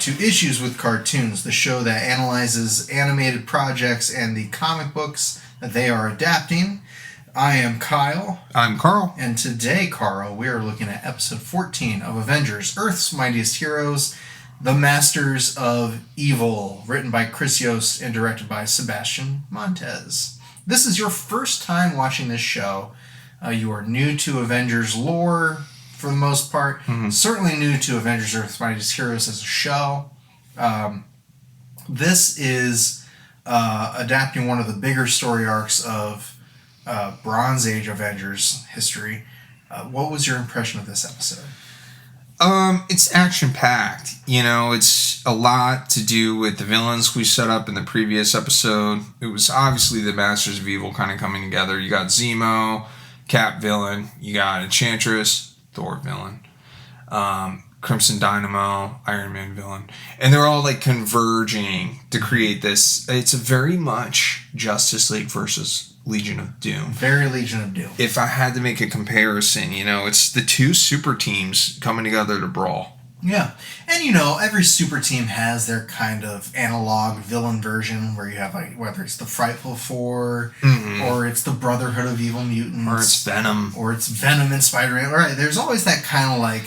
to Issues with Cartoons, the show that analyzes animated projects and the comic books that they are adapting. I am Kyle. I'm Carl. And today, Carl, we are looking at episode 14 of Avengers, Earth's Mightiest Heroes, The Masters of Evil, written by Chris Yost and directed by Sebastian Montez. This is your first time watching this show. You are new to Avengers lore, for the most part. Mm-hmm. Certainly new to Avengers Earth's Mightiest Heroes as a show. This is adapting one of the bigger story arcs of Bronze Age Avengers history. What was your impression of this episode? It's action-packed. You know, it's a lot to do with the villains we set up in the previous episode. It was obviously the Masters of Evil kind of coming together. You got Zemo, Cap villain. You got Enchantress, Thor villain, Crimson Dynamo, Iron Man villain, and they're all like converging to create this. It's very much Justice League versus Legion of Doom. Very Legion of Doom. If I had to make a comparison, you know, it's the two super teams coming together to brawl. Yeah. And, you know, every super team has their kind of analog villain version where you have, like, whether it's the Frightful Four, or it's the Brotherhood of Evil Mutants. Or it's Venom. Or it's Venom and Spider-Man. Right. There's always that kind of, like,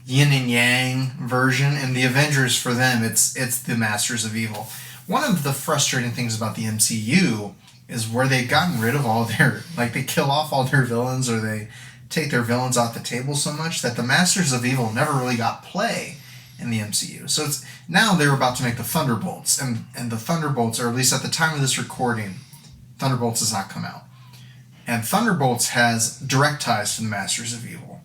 yin and yang version. And the Avengers, for them, it's the Masters of Evil. One of the frustrating things about the MCU is where they've gotten rid of all their, like, they kill off all their villains, or they take their villains off the table so much that the Masters of Evil never really got play in the MCU. So it's now they're about to make the Thunderbolts, and the Thunderbolts, or at least at the time of this recording, Thunderbolts has not come out. And Thunderbolts has direct ties to the Masters of Evil.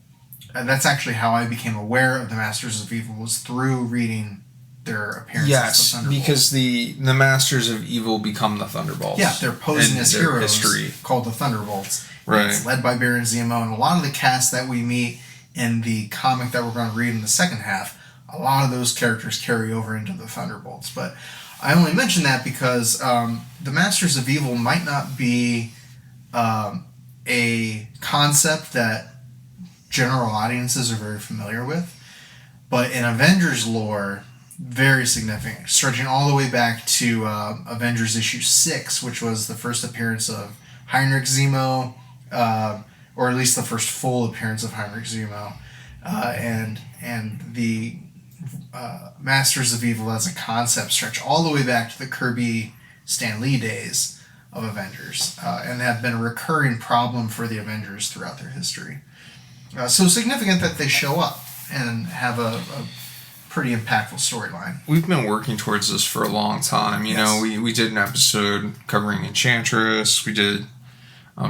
And that's actually how I became aware of the Masters of Evil, was through reading their appearances. Yes, because the Masters of Evil become the Thunderbolts. Yeah, they're posing as heroes called the Thunderbolts. Right. It's led by Baron Zemo, and a lot of the cast that we meet in the comic that we're going to read in the second half, a lot of those characters carry over into the Thunderbolts. But I only mention that because the Masters of Evil might not be a concept that general audiences are very familiar with, but in Avengers lore, very significant, stretching all the way back to Avengers issue 6, which was the first appearance of Heinrich Zemo, or at least the first full appearance of Heinrich Zemo, and the Masters of Evil as a concept stretch all the way back to the Kirby Stan Lee days of Avengers, and have been a recurring problem for the Avengers throughout their history. So significant that they show up and have a pretty impactful storyline. We've been working towards this for a long time. You know, we did an episode covering Enchantress. We did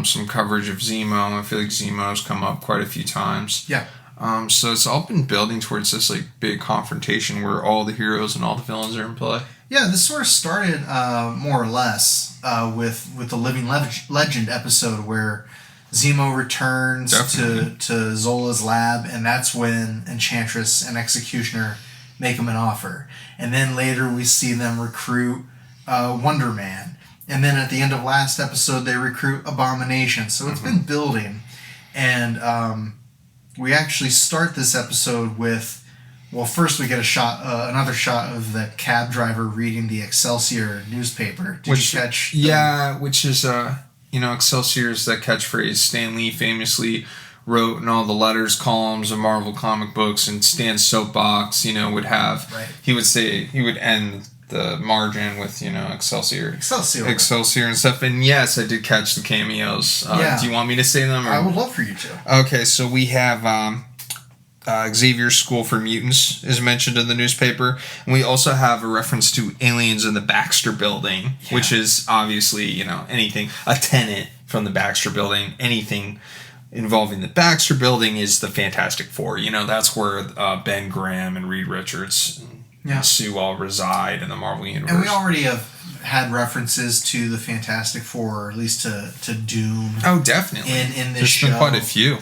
some coverage of Zemo. I feel like Zemo's come up quite a few times. Yeah. So it's all been building towards this like big confrontation where all the heroes and all the villains are in play. Yeah, this sort of started more or less with the Living Legend episode where Zemo returns to Zola's lab, and that's when Enchantress and Executioner make him an offer. And then later we see them recruit Wonder Man. And then at the end of last episode, they recruit Abomination. So it's been building. And we actually start this episode with, well, first we get another shot of the cab driver reading the Excelsior newspaper. Did you catch? Yeah, which is, Excelsior's that catchphrase Stan Lee famously wrote in all the letters, columns of Marvel comic books, and Stan's soapbox, would have, he would say, he would end the margin with, Excelsior and stuff. And yes, I did catch the cameos. Do you want me to say them? Or? I would love for you to. Okay, so we have Xavier's School for Mutants is mentioned in the newspaper. And we also have a reference to aliens in the Baxter Building, which is obviously, anything, a tenant from the Baxter Building, anything involving the Baxter Building is the Fantastic Four. That's where Ben Grimm and Reed Richards and Sue all reside in the Marvel Universe. And we already have had references to the Fantastic Four, or at least to Doom. Oh, definitely. In this show. There's been quite a few.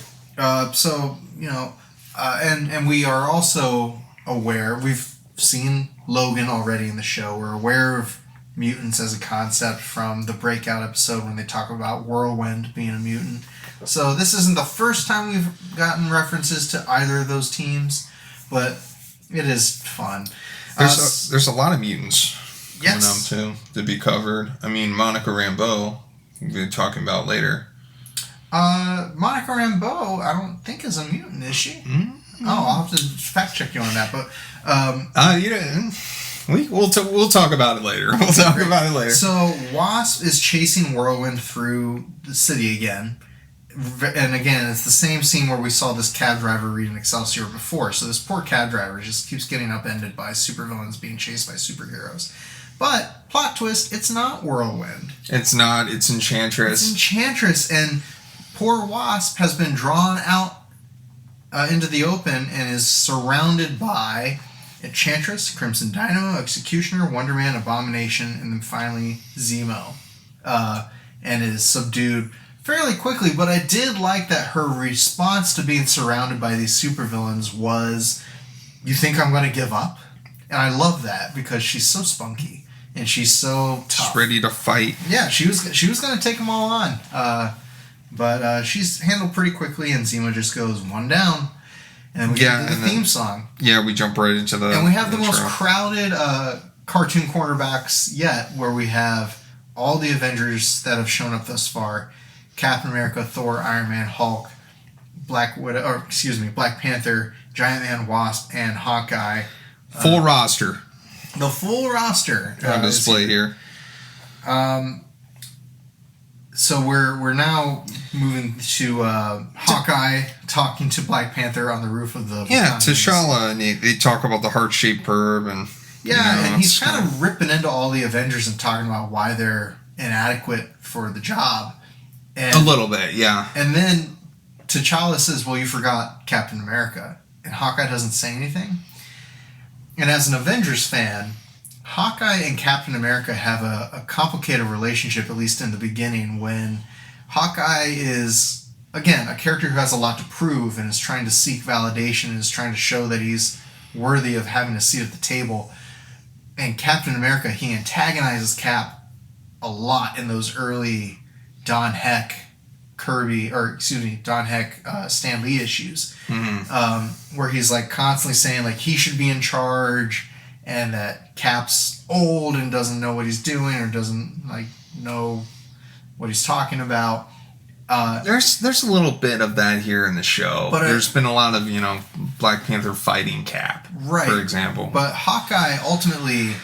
And we are also aware, we've seen Logan already in the show. We're aware of mutants as a concept from the Breakout episode when they talk about Whirlwind being a mutant. So this isn't the first time we've gotten references to either of those teams, but it is fun. There's a lot of mutants yes. coming up, too, to be covered. I mean, Monica Rambeau, we'll be talking about later. Monica Rambeau, I don't think is a mutant, is she? Mm-hmm. Oh, I'll have to fact check you on that, but we'll talk about it later. We'll talk about it later. So Wasp is chasing Whirlwind through the city again, and again, it's the same scene where we saw this cab driver reading Excelsior before. So this poor cab driver just keeps getting upended by supervillains being chased by superheroes. But plot twist, it's not Whirlwind. It's not. It's Enchantress. It's Enchantress, and poor Wasp has been drawn out into the open and is surrounded by Enchantress, Crimson Dynamo, Executioner, Wonder Man, Abomination, and then finally Zemo, and is subdued fairly quickly. But I did like that her response to being surrounded by these supervillains was, "You think I'm going to give up?" And I love that because she's so spunky and she's so tough. She's ready to fight. Yeah, she was going to take them all on. But she's handled pretty quickly, and Zemo just goes one down. And then we get the theme song. Yeah, we jump right into the And we have the most crowded cartoon cornerbacks yet, where we have all the Avengers that have shown up thus far. Captain America, Thor, Iron Man, Hulk, Black Panther, Giant Man, Wasp, and Hawkeye. Full roster. The full roster. On display here. So we're now moving to Hawkeye talking to Black Panther on the roof of the... Yeah, T'Challa, and they talk about the heart-shaped herb, and... Yeah, and he's kind of ripping into all the Avengers and talking about why they're inadequate for the job. And, a little bit, yeah. And then T'Challa says, well, you forgot Captain America. And Hawkeye doesn't say anything. And as an Avengers fan, Hawkeye and Captain America have a complicated relationship, at least in the beginning, when Hawkeye is, again, a character who has a lot to prove and is trying to seek validation and is trying to show that he's worthy of having a seat at the table. And Captain America, he antagonizes Cap a lot in those early Don Heck, Stan Lee issues, where he's like constantly saying like he should be in charge, and that Cap's old and doesn't know what he's doing or doesn't like know what he's talking about. There's a little bit of that here in the show. But there's been a lot of Black Panther fighting Cap, right? For example. But Hawkeye ultimately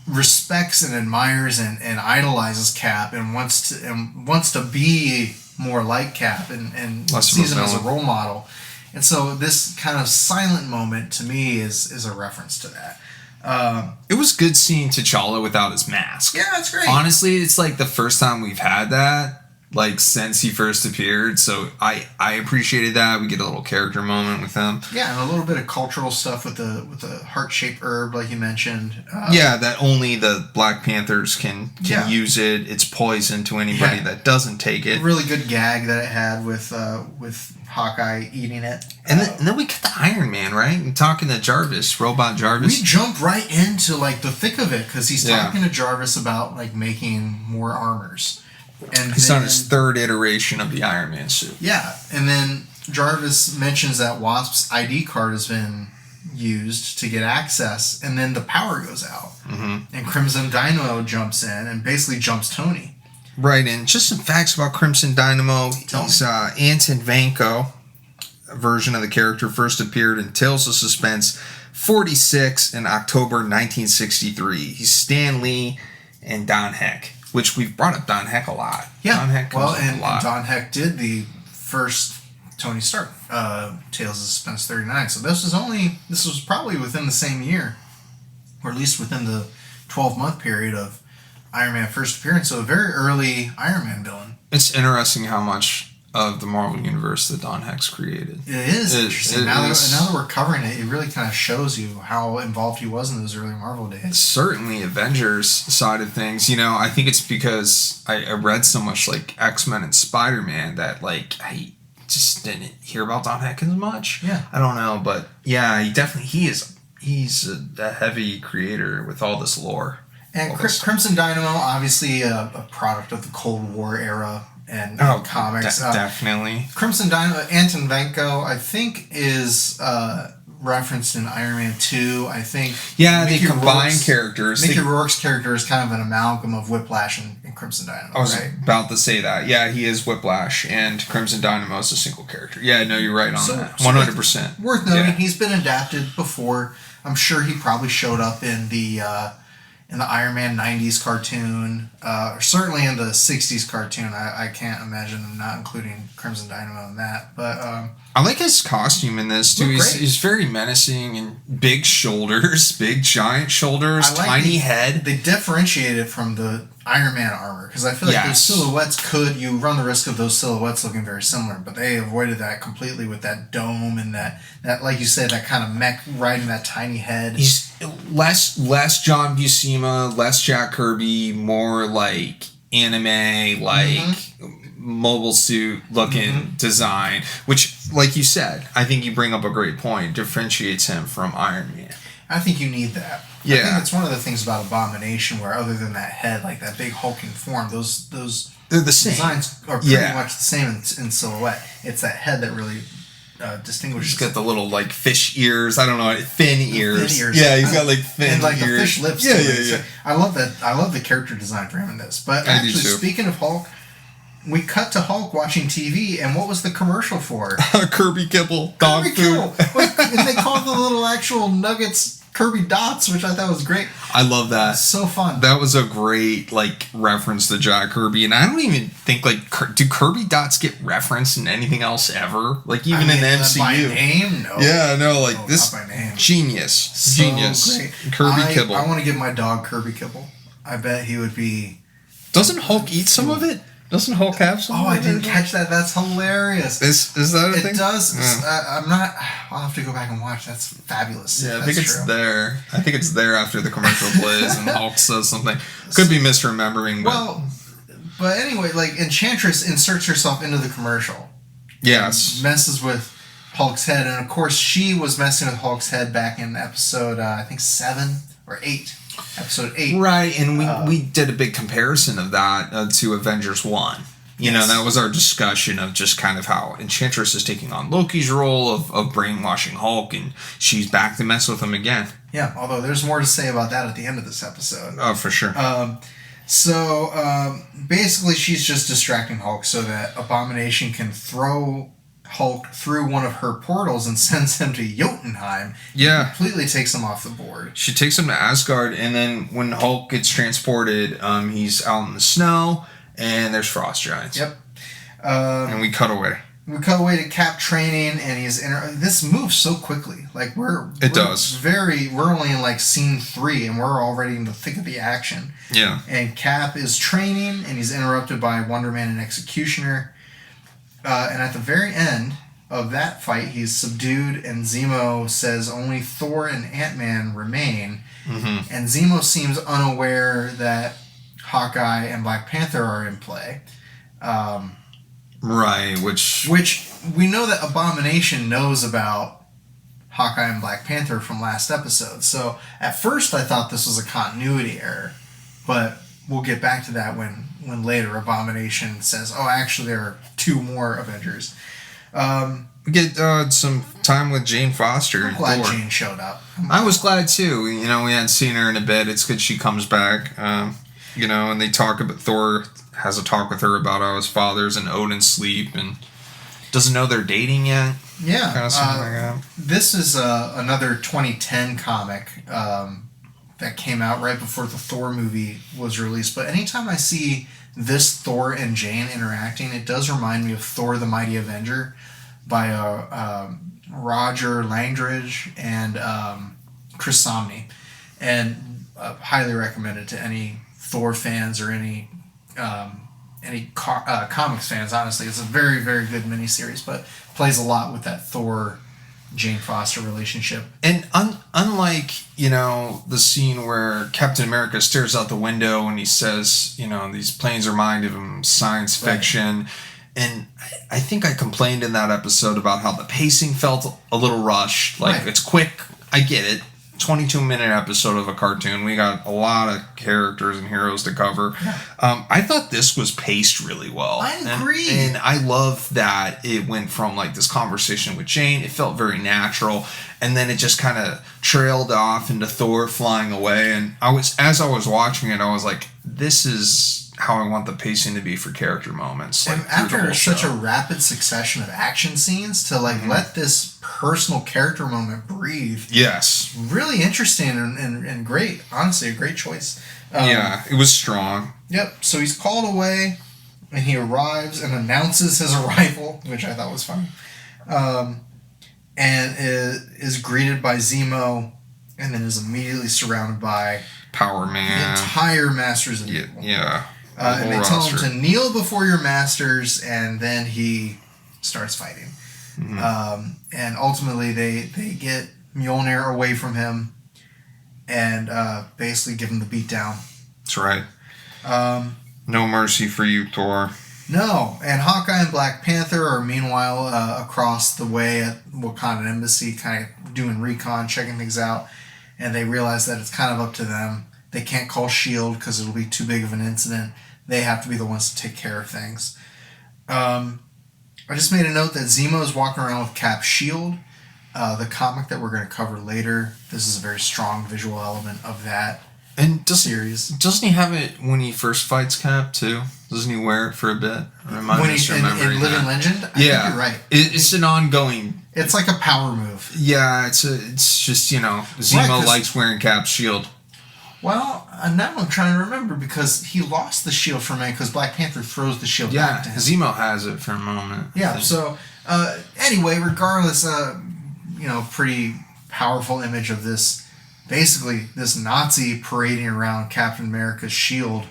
respects and admires and idolizes Cap and wants to be more like Cap and sees him as a role model. And so this kind of silent moment to me is a reference to that. It was good seeing T'Challa without his mask. Yeah, that's great. Honestly, it's like the first time we've had that since he first appeared, so I appreciated that. We get a little character moment with him. Yeah, and a little bit of cultural stuff with the heart-shaped herb, like you mentioned. That only the Black Panthers can use it. It's poison to anybody that doesn't take it. Really good gag that it had with Hawkeye eating it. And then we get the Iron Man, right? And talking to Jarvis, Robot Jarvis. We jump right into the thick of it because he's talking to Jarvis about making more armors. And he's on his third iteration of the Iron Man suit. Yeah, and then Jarvis mentions that Wasp's ID card has been used to get access, and then the power goes out. Mm-hmm. And Crimson Dynamo jumps in and basically jumps Tony. Right, and just some facts about Crimson Dynamo. He's Anton Vanko version of the character first appeared in Tales of Suspense 46 in October 1963. He's Stan Lee and Don Heck, which we've brought up Don Heck a lot. Yeah, Don Heck comes up a lot. And Don Heck did the first Tony Stark Tales of Suspense 39. So this was probably within the same year, or at least within the 12-month period of Iron Man first appearance. So a very early Iron Man villain. It's interesting how much of the Marvel Universe that Don Heck's created. It is interesting. Now that we're covering it, it really kind of shows you how involved he was in those early Marvel days. Certainly Avengers side of things. I think it's because I read so much X-Men and Spider-Man that I just didn't hear about Don Heck as much. Yeah. I don't know, but yeah, he's a heavy creator with all this lore. And Crimson Dynamo, obviously a product of the Cold War era and comics. Definitely. Crimson Dynamo, Anton Vanko, I think, is referenced in Iron Man 2, I think. Yeah, they combine characters. Mickey Rourke's character is kind of an amalgam of Whiplash and Crimson Dynamo, I was about to say that. Yeah, he is Whiplash, and Crimson Dynamo is a single character. Yeah, no, you're right on that. 100%. Worth noting, he's been adapted before. I'm sure he probably showed up in the Iron Man 90s cartoon, or certainly in the 60s cartoon. I can't imagine them not including Crimson Dynamo in that. But I like his costume in this, too. He's very menacing and big shoulders, big giant shoulders, tiny head. They differentiate it from the Iron Man armor, because I feel like those silhouettes you run the risk of those silhouettes looking very similar, but they avoided that completely with that dome and that like you said, that kind of mech riding that tiny head. He's less John Buscema, less Jack Kirby, more like anime, like mobile suit looking design, which, like you said, I think you bring up a great point, differentiates him from Iron Man. I think you need that. Yeah. I think that's one of the things about Abomination, where other than that head, like that big hulking form, those they're the same. Designs are pretty much the same in silhouette. It's that head that really distinguishes. He's got the little like fish ears. I don't know, thin ears. Thin ears. Yeah, he's got like thin ears. And like the fish lips. Yeah, So I love that. I love the character design for him in this. But actually, speaking of Hulk, we cut to Hulk watching TV, and what was the commercial for? Kirby Kibble. Dog food. And they called the little actual nuggets Kirby Dots, which I thought was great. I love that. So fun. That was a great like reference to Jack Kirby, and I don't even think like do Kirby Dots get referenced in anything else ever? Like even in the MCU. By name, no. Yeah, no, like this not by name. Genius. Great. Kirby Kibble. I want to give my dog Kirby Kibble. I bet he would be. Doesn't Hulk eat some of it? Doesn't Hulk have some? Oh, I didn't catch that. That's hilarious. Is that a thing? It does. Yeah. I'm not. I'll have to go back and watch. That's fabulous. Yeah, I think it's there. I think it's there after the commercial plays and Hulk says something. Could be misremembering. But but anyway, like Enchantress inserts herself into the commercial. Yes. Messes with Hulk's head, and of course she was messing with Hulk's head back in episode I think 7 or 8. Episode 8. Right, and we did a big comparison of that to Avengers 1. You know, that was our discussion of just kind of how Enchantress is taking on Loki's role of brainwashing Hulk, and she's back to mess with him again. Yeah, although there's more to say about that at the end of this episode. Oh, for sure. So basically she's just distracting Hulk so that Abomination can throw Hulk through one of her portals and sends him to Jotunheim. Yeah. Completely takes him off the board. She takes him to Asgard, and then when Hulk gets transported, he's out in the snow, and there's frost giants. Yep. And we cut away. We cut away to Cap training, and he's this moves so quickly. Like we're only in like scene 3, and we're already in the thick of the action. Yeah. And Cap is training, and he's interrupted by Wonder Man and Executioner. And at the very end of that fight, he's subdued, and Zemo says only Thor and Ant-Man remain. Mm-hmm. And Zemo seems unaware that Hawkeye and Black Panther are in play. Right, which we know that Abomination knows about Hawkeye and Black Panther from last episode. So at first I thought this was a continuity error, but we'll get back to that when later Abomination says, oh, actually there are 2 more Avengers. We get some time with Jane Foster. I'm glad Jane showed up. I was glad too. You know, we hadn't seen her in a bit. It's good she comes back. You know, and they talk about Thor has a talk with her about how his father's in Odin's sleep and doesn't know they're dating yet. Yeah. Kind of something like that. This is another 2010 comic that came out right before the Thor movie was released. But anytime I see this Thor and Jane interacting, it does remind me of Thor the Mighty Avenger by Roger Langridge and Chris Samnee. And highly recommend it to any Thor fans or any comics fans, honestly. It's a very, very good miniseries, but plays a lot with that Thor-Jane Foster relationship. And unlike, you know, the scene where Captain America stares out the window and he says, you know, these planes remind him of science fiction. Right. And I think I complained in that episode about how the pacing felt a little rushed. Like, It's quick. I get it. 22-minute episode of a cartoon. We got a lot of characters and heroes to cover. Yeah. I thought this was paced really well. I agree. And I love that it went from like this conversation with Jane. It felt very natural. And then it just kind of trailed off into Thor flying away. And as I was watching it, I was like, this is how I want the pacing to be for character moments. Like, and after such a rapid succession of action scenes, to like let this personal character moment breathe. Yes. Really interesting and great. Honestly, a great choice. Yeah, it was strong. Yep. So he's called away, and he arrives and announces his arrival, which I thought was funny. And is greeted by Zemo, and then is immediately surrounded by Power Man. The entire Masters of Evil. Yeah. And they tell him to kneel before your masters, and then he starts fighting. Mm-hmm. And ultimately, they get Mjolnir away from him and basically give him the beatdown. That's right. No mercy for you, Thor. No. And Hawkeye and Black Panther are meanwhile across the way at Wakanda Embassy, kind of doing recon, checking things out, and they realize that it's kind of up to them. They can't call S.H.I.E.L.D. because it'll be too big of an incident. They have to be the ones to take care of things. I just made a note that Zemo is walking around with Cap's shield. The comic that we're going to cover later, this is a very strong visual element of that series. Doesn't he have it when he first fights Cap, too? Doesn't he wear it for a bit? When he's in Living Legend? I think you're right. It's an ongoing... It's like a power move. Yeah, it's just, Zemo likes wearing Cap's shield. Well, now I'm trying to remember because he lost the shield for a minute because Black Panther throws the shield back to him. Zemo has it for a moment. Yeah, so anyway, regardless, pretty powerful image of this, basically this Nazi parading around Captain America's shield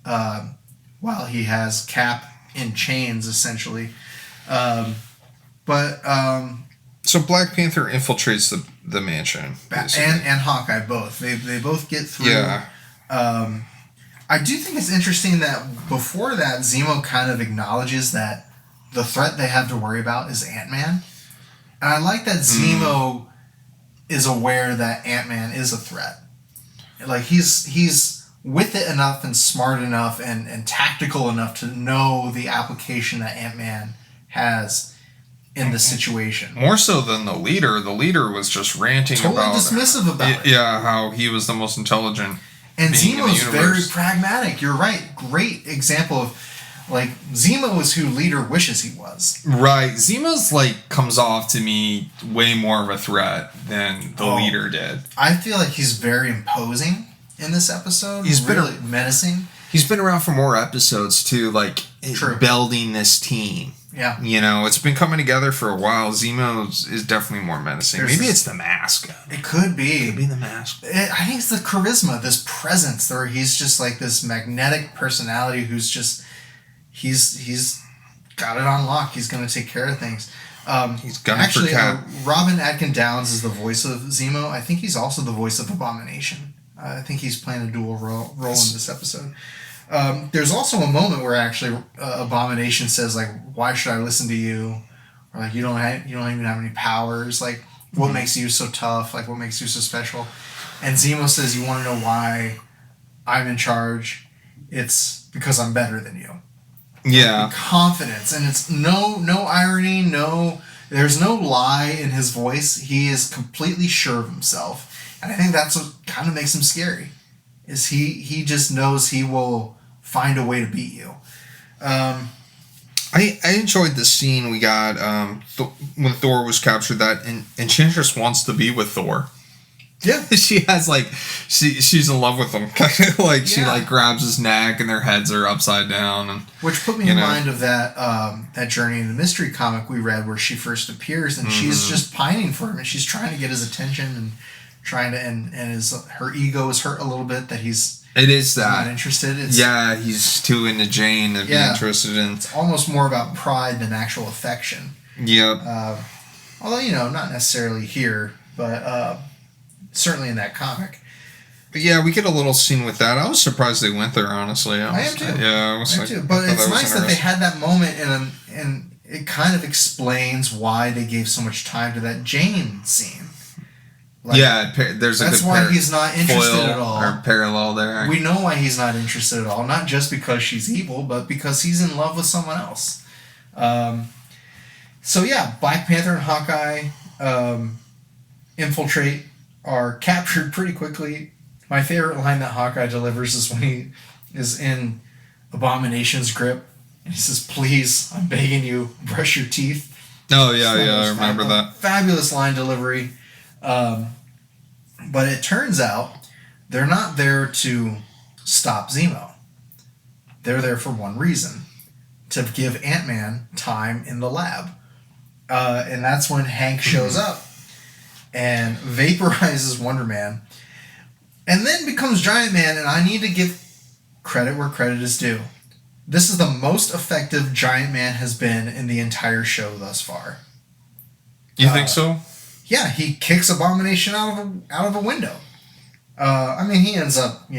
while he has Cap in chains, essentially. So Black Panther infiltrates the mansion. And Hawkeye both. They both get through. Yeah. I do think it's interesting that before that, Zemo kind of acknowledges that the threat they have to worry about is Ant-Man. And I like that Zemo is aware that Ant-Man is a threat. Like, he's with it enough and smart enough and tactical enough to know the application that Ant-Man has in the situation. More so than the leader. The leader was just ranting about... Totally dismissive about it. Yeah, how he was the most intelligent and being in the Zemo's universe. very pragmatic. You're right. Great example of, like, Zemo is who leader wishes he was. Right. Zemo's, comes off to me way more of a threat than the leader did. I feel like he's very imposing in this episode. He's really menacing. He's been around for more episodes, too, True. building this team. Yeah. It's been coming together for a while. Zemo is definitely more menacing. Maybe it's the mask. It could be. It could be the mask. I think it's the charisma, this presence, where he's just like this magnetic personality who's just... He's got it on lock. He's going to take care of things. He's gunning for Cap. Robin Atkin Downs is the voice of Zemo. I think he's also the voice of Abomination. I think he's playing a dual role in this episode. There's also a moment where actually Abomination says, why should I listen to you? Or you don't even have any powers. What makes you so tough? What makes you so special? And Zemo says, you want to know why I'm in charge? It's because I'm better than you. Yeah. Confidence. And it's no irony, there's no lie in his voice. He is completely sure of himself. And I think that's what kind of makes him scary. Is he just knows he will find a way to beat you. I enjoyed the scene we got when Thor was captured, that Enchantress wants to be with Thor. Yeah. She has she's in love with him. She grabs his neck and their heads are upside down, and which put me in mind of that Journey in the Mystery comic we read where she first appears and she's just pining for him and she's trying to get his attention and trying to and her ego is hurt a little bit that he's not interested. He's too into Jane to be interested in. It's almost more about pride than actual affection. Yep. Although not necessarily here, but certainly in that comic. But yeah, we get a little scene with that. I was surprised they went there, honestly. I am too. Yeah, I am too. But it's nice that they had that moment and it kind of explains why they gave so much time to that Jane scene. Like, there's a that's good why he's not interested foil at all. Or parallel there. We know why he's not interested at all. Not just because she's evil, but because he's in love with someone else. So yeah, Black Panther and Hawkeye infiltrate, are captured pretty quickly. My favorite line that Hawkeye delivers is when he is in Abomination's grip. And he says, "Please, I'm begging you, brush your teeth." Oh, yeah, I remember that. Fabulous line delivery. But it turns out they're not there to stop Zemo. They're there for one reason: to give Ant-Man time in the lab. And that's when Hank shows up and vaporizes Wonder Man and then becomes Giant Man. And I need to give credit where credit is due. This is the most effective Giant Man has been in the entire show thus far. You think so? Yeah, he kicks Abomination out of a window. I mean, he ends up,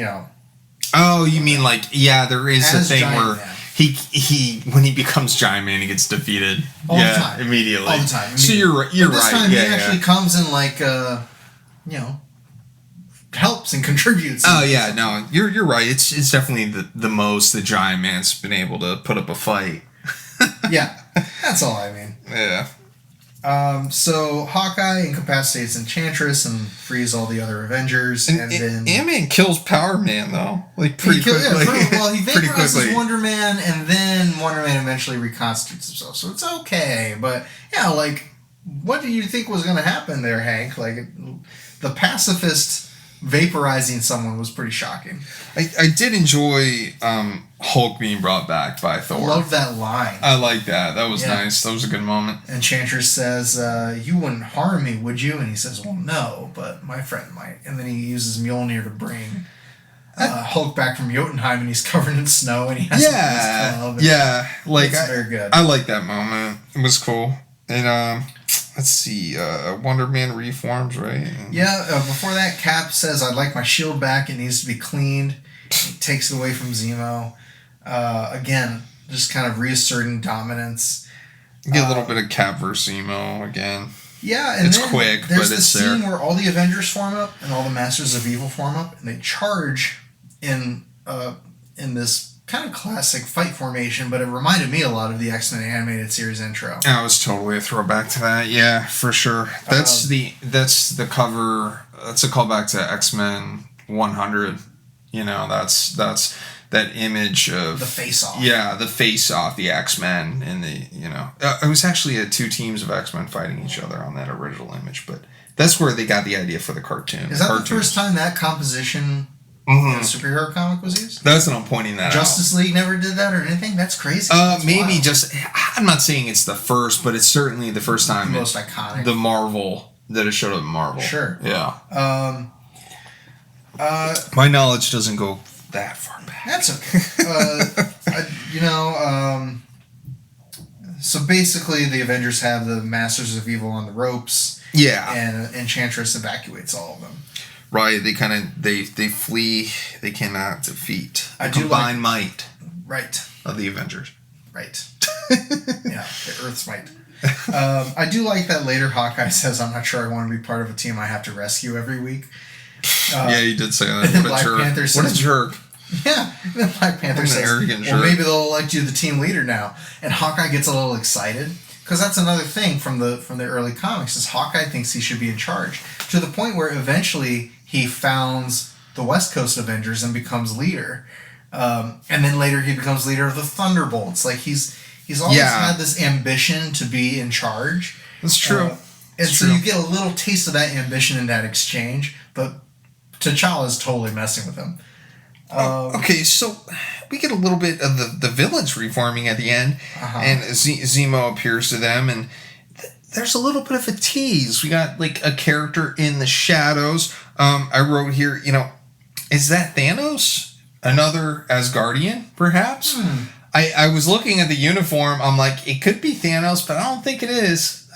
Oh, you mean like, yeah, there is a thing Giant where Man. he when he becomes Giant Man, he gets defeated. All the time. Immediately. All the time. So you're right. You're but this right. time he actually comes and helps and contributes. Oh yeah, no, you're right. It's definitely the most the Giant Man's been able to put up a fight. Yeah, that's all I mean. Yeah. So Hawkeye incapacitates Enchantress and frees all the other Avengers, and then Ant-Man kills Power Man though, like pretty quickly. He vaporizes Wonder Man, and then Wonder Man eventually reconstitutes himself. So it's okay, but yeah, like, what do you think was going to happen there, Hank? Like, the pacifist vaporizing someone was pretty shocking. I did enjoy Hulk being brought back by Thor. I love that line. I like that. That was nice. That was a good moment. Enchantress says, "You wouldn't harm me, would you?" And he says, "Well, no, but my friend might." And then he uses Mjolnir to bring Hulk back from Jotunheim, and he's covered in snow, and he has his club. Yeah, like it's very good. I like that moment. It was cool. And let's see, Wonder Man reforms, right? Yeah, before that, Cap says, "I'd like my shield back. It needs to be cleaned." He takes it away from Zemo. Again, just kind of reasserting dominance. You get a little bit of Cap versus Zemo again. Yeah, and it's then quick, there's but it's the scene where all the Avengers form up and all the Masters of Evil form up, and they charge in this kind of classic fight formation, but it reminded me a lot of the X-Men animated series intro. That was totally a throwback to that. Yeah, for sure. That's the cover. That's a callback to X-Men 100. That's that image of the face-off. Yeah, the face-off, the X-Men, and it was actually two teams of X-Men fighting each other on that original image, but that's where they got the idea for the cartoon. Is that the first time that composition in a superhero comic was used? That's what I'm pointing that out. Justice League never did that or anything? That's crazy. Maybe wild. just, I'm not saying it's the first, but it's certainly the first time. The most iconic. The Marvel, that it showed up in Marvel. Sure. Yeah. My knowledge doesn't go that far back. That's okay. So basically the Avengers have the Masters of Evil on the ropes. Yeah. And Enchantress evacuates all of them. Right, they flee. They cannot defeat the combined might. Right. Of the Avengers. Right. Yeah, the Earth's might. I do like that later Hawkeye says, "I'm not sure I want to be part of a team I have to rescue every week." Yeah, he did say that. What a jerk. Panther says, what a jerk. Yeah, and then Black Panther says, "Well, maybe they'll elect you the team leader now." And Hawkeye gets a little excited. Because that's another thing from the early comics is Hawkeye thinks he should be in charge. To the point where eventually he founds the West Coast Avengers and becomes leader. And then later he becomes leader of the Thunderbolts. Like he's always had this ambition to be in charge. That's true. You get a little taste of that ambition in that exchange, but T'Challa's totally messing with him. Okay, so we get a little bit of the villains reforming at the end, and Zemo appears to them, and there's a little bit of a tease. We got like a character in the shadows. I wrote here, is that Thanos? Another Asgardian, perhaps? I was looking at the uniform. I'm like, it could be Thanos, but I don't think it is.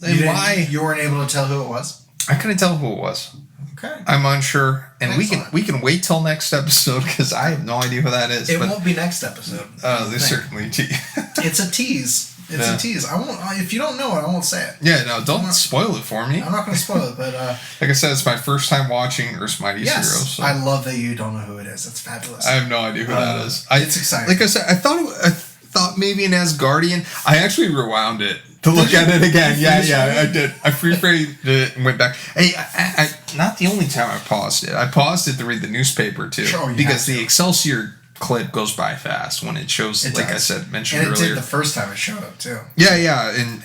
You weren't able to tell who it was? I couldn't tell who it was. Okay. I'm unsure, and Excellent. we can wait till next episode because I have no idea who that is. It won't be next episode. They certainly tease. It's a tease It's a tease. I won't. If you don't know it, I won't say it. Yeah, no, don't spoil it for me. I'm not going to spoil it, but like I said, it's my first time watching Earth's Mightiest Heroes. So. I love that you don't know who it is. That's fabulous. I have no idea who that is. It's exciting. Like I said, I thought maybe an Asgardian. I actually rewound it to look at it again. Yeah, I did. I free-framed it and went back. Hey, I not the only time I paused it. I paused it to read the newspaper too, because the Excelsior clip goes by fast when it shows. I said, mentioned earlier. And it did the first time it showed up too. Yeah, and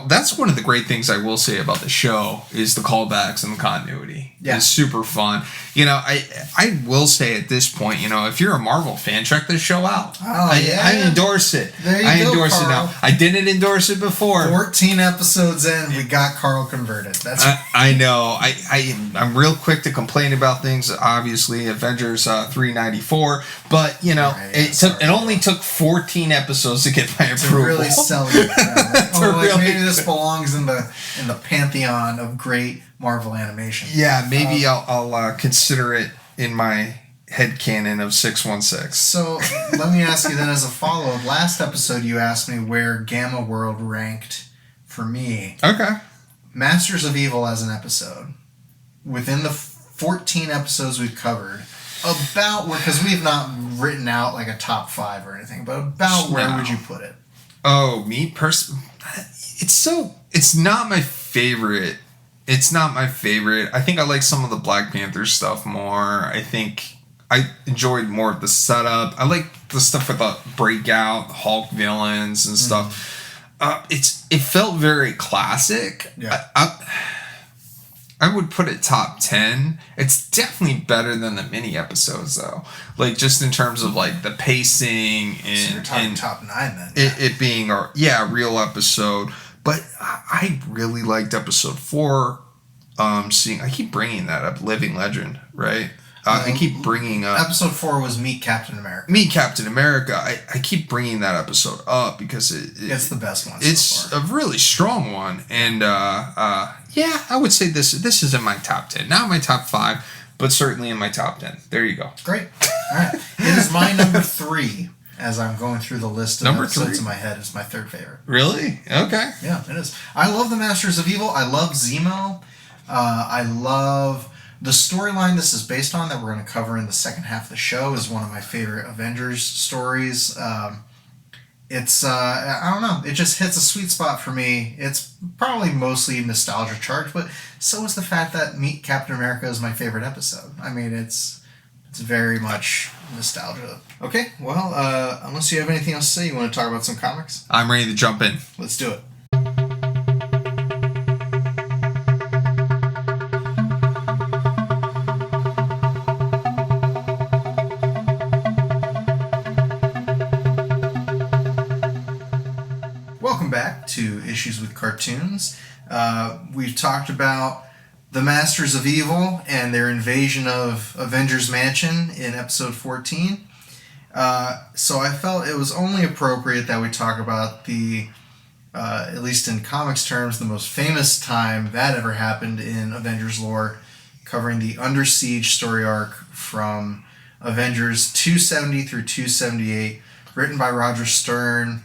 that's one of the great things I will say about the show is the callbacks and the continuity. Yeah, it's super fun. I will say at this point, if you're a Marvel fan, check this show out. I endorse it. There you go, endorse Carl. it now. I didn't endorse it before. 14 episodes in, we got Carl converted. That's I know. I'm real quick to complain about things. Obviously, Avengers 394, but it only took 14 episodes to get my approval. To really sell it. Maybe this belongs in the pantheon of great Marvel animation. Yeah, maybe I'll consider it in my headcanon of 616. So let me ask you then as a follow-up. Last episode you asked me where Gamma World ranked for me. Okay. Masters of Evil as an episode. Within the 14 episodes we've covered, about where, because we've not written out like a top 5 or anything, but about where would you put it? Oh, me personally, it's not my favorite. It's not my favorite. I think I like some of the Black Panther stuff more. I think I enjoyed more of the setup. I like the stuff with the breakout, Hulk villains and stuff. It felt very classic. Yeah. I would put it top 10. It's definitely better than the mini episodes though. Like just in terms of like the pacing and so you're talking top 9 then. It being a real episode. But I really liked episode 4. I keep bringing that up. Living Legend, right? I keep bringing up... Episode 4 was Meet Captain America. Meet Captain America. I keep bringing that episode up because it's the best one It's so far. a really strong one. And, I would say this is in my top 10. Not my top 5, but certainly in my top 10. There you go. Great. All right. It is my number 3. As I'm going through the list of episodes in my head, it's my 3rd favorite. Really? Okay. Yeah, it is. I love the Masters of Evil. I love Zemo. I love the storyline this is based on that we're going to cover in the second half of the show is one of my favorite Avengers stories. It's, I don't know, it just hits a sweet spot for me. It's probably mostly nostalgia charged, but so is the fact that Meet Captain America is my favorite episode. I mean, it's very much nostalgia. Okay, well, unless you have anything else to say, you want to talk about some comics? I'm ready to jump in. Let's do it. Welcome back to Issues with Cartoons. We've talked about the Masters of Evil and their invasion of Avengers Mansion in episode 14. So I felt it was only appropriate that we talk about the, at least in comics terms, the most famous time that ever happened in Avengers lore, covering the Under Siege story arc from Avengers 270 through 278, written by Roger Stern,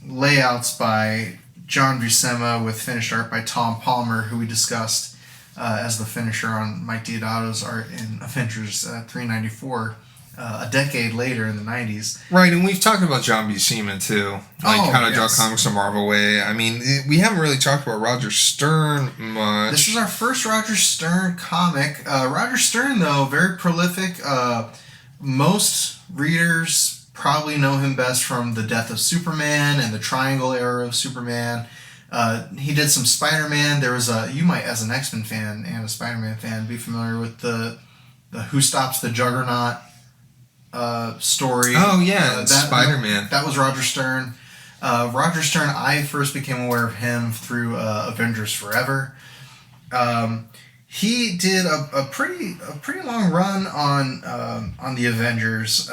layouts by John Buscema with finished art by Tom Palmer, who we discussed as the finisher on Mike Deodato's art in Avengers 394 a decade later in the 90s. Right, and we've talked about John Buscema too. How to draw comics the Marvel way. I mean, we haven't really talked about Roger Stern much. This is our first Roger Stern comic. Roger Stern, though, very prolific. Most readers probably know him best from The Death of Superman and the Triangle era of Superman. He did some Spider-Man. There was you might, as an X-Men fan and a Spider-Man fan, be familiar with the Who Stops the Juggernaut story. Oh, yeah, Spider-Man. That was Roger Stern. Roger Stern, I first became aware of him through Avengers Forever. He did a pretty long run on the Avengers.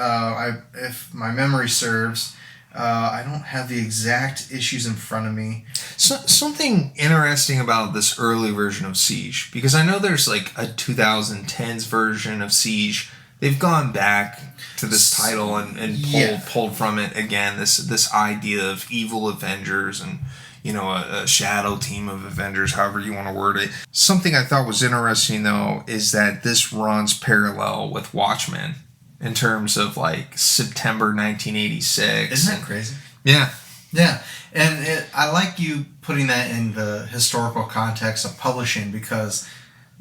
If my memory serves, I don't have the exact issues in front of me. Something interesting about this early version of Siege, because I know there's like a 2010s version of Siege they've gone back to this title and pulled from it again this idea of evil Avengers and a shadow team of Avengers, however you want to word it. Something I thought was interesting though is that this runs parallel with Watchmen in terms of like September 1986. Isn't that crazy? Yeah. Yeah, and I like you putting that in the historical context of publishing, because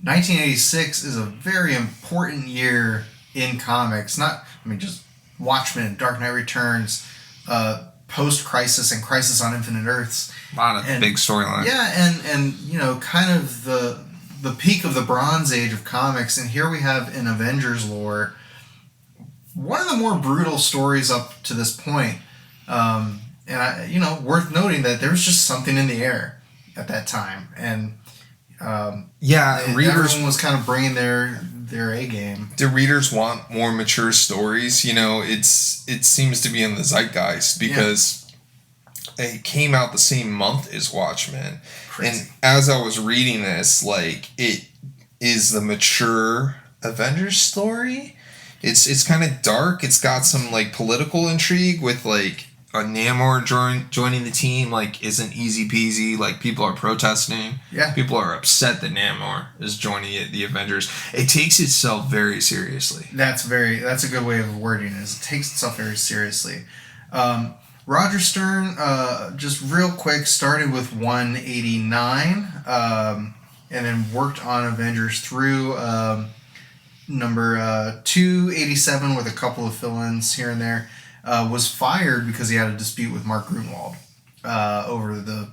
1986 is a very important year in comics. Just Watchmen, Dark Knight Returns, post-Crisis and Crisis on Infinite Earths. A lot of big storylines. Yeah, and kind of the peak of the Bronze Age of comics. And here we have in Avengers lore one of the more brutal stories up to this point. And worth noting that there was just something in the air at that time, and readers, everyone was kind of bringing their A game. Do readers want more mature stories? It seems to be in the zeitgeist because it came out the same month as Watchmen. Crazy. And as I was reading this, like, it is the mature Avengers story. It's kind of dark. It's got some like political intrigue with like a Namor joining the team like isn't easy peasy. Like, people are protesting. Yeah. People are upset that Namor is joining the Avengers. It takes itself very seriously. That's a good way of wording it. It takes itself very seriously. Roger Stern, just real quick, started with 189, and then worked on Avengers through number 287 with a couple of fill-ins here and there. Was fired because he had a dispute with Mark Gruenwald over the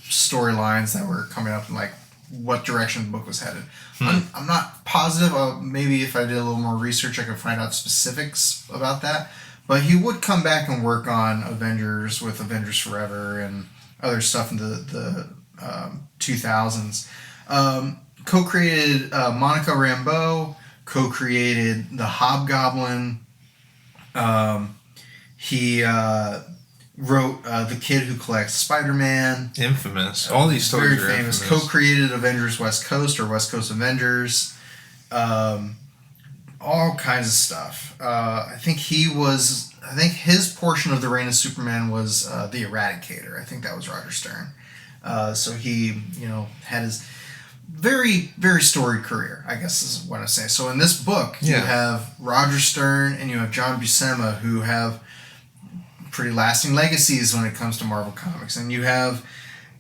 storylines that were coming up and like what direction the book was headed. I'm not positive. Maybe if I did a little more research, I could find out specifics about that. But he would come back and work on Avengers with Avengers Forever and other stuff in the 2000s. Co-created Monica Rambeau. Co-created The Hobgoblin. He wrote The Kid Who Collects Spider-Man. Infamous. All these stories very are famous. Infamous. Co-created Avengers West Coast or West Coast Avengers. All kinds of stuff. I think his portion of the Reign of Superman was The Eradicator. I think that was Roger Stern. So he, had his very, very storied career, I guess is what I say. So in this book, you have Roger Stern and you have John Buscema, who have pretty lasting legacies when it comes to Marvel Comics. And you have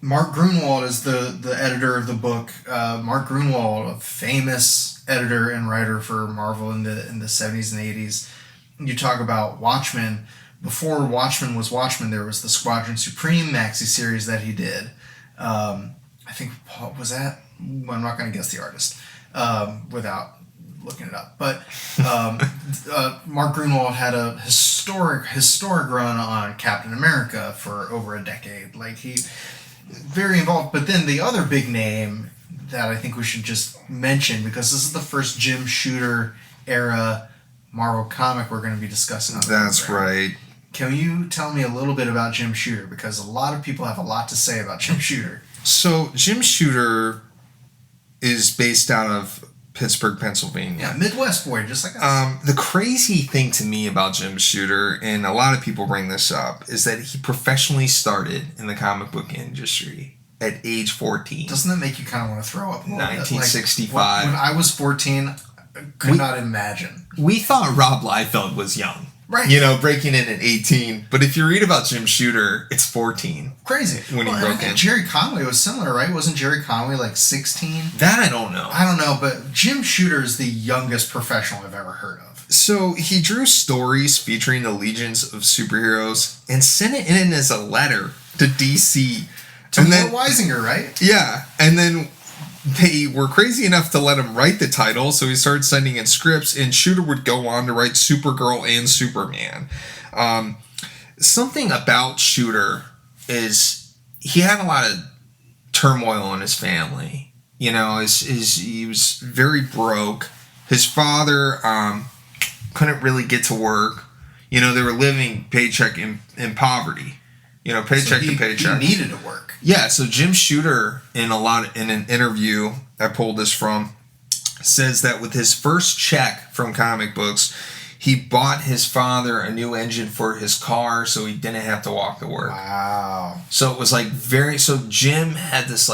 Mark Gruenwald as the editor of the book. Mark Gruenwald, a famous editor and writer for Marvel in the 70s and 80s. You talk about Watchmen. Before Watchmen was Watchmen, there was the Squadron Supreme maxi series that he did. I think, was that? I'm not going to guess the artist without looking it up. But Mark Gruenwald had a historic run on Captain America for over a decade. Like, he very involved. But then the other big name that I think we should just mention, because this is the first Jim Shooter era Marvel comic we're going to be discussing on the That's program. right. Can you tell me a little bit about Jim Shooter? Because a lot of people have a lot to say about Jim Shooter. So Jim Shooter is based out of Pittsburgh, Pennsylvania. Yeah, Midwest boy, just like us. The crazy thing to me about Jim Shooter, and a lot of people bring this up, is that he professionally started in the comic book industry at age 14. Doesn't that make you kind of want to throw up a little 1965. bit? Like, when I was 14, I could not imagine. We thought Rob Liefeld was young. Right. Breaking in at 18. But if you read about Jim Shooter, it's 14. Crazy. When he broke in. Jerry Conway was similar, right? Wasn't Jerry Conway like 16? That I don't know. I don't know, but Jim Shooter is the youngest professional I've ever heard of. So he drew stories featuring the legions of superheroes and sent it in as a letter to DC. To Walt Weisinger, right? Yeah. And then they were crazy enough to let him write the title, so he started sending in scripts, and Shooter would go on to write Supergirl and Superman. Something about Shooter is he had a lot of turmoil in his family. He was very broke. His father couldn't really get to work. They were living paycheck in poverty. Paycheck to paycheck. He needed to work. Yeah, so Jim Shooter, in an interview I pulled this from, says that with his first check from comic books, he bought his father a new engine for his car so he didn't have to walk to work. Wow. So it was like so Jim had this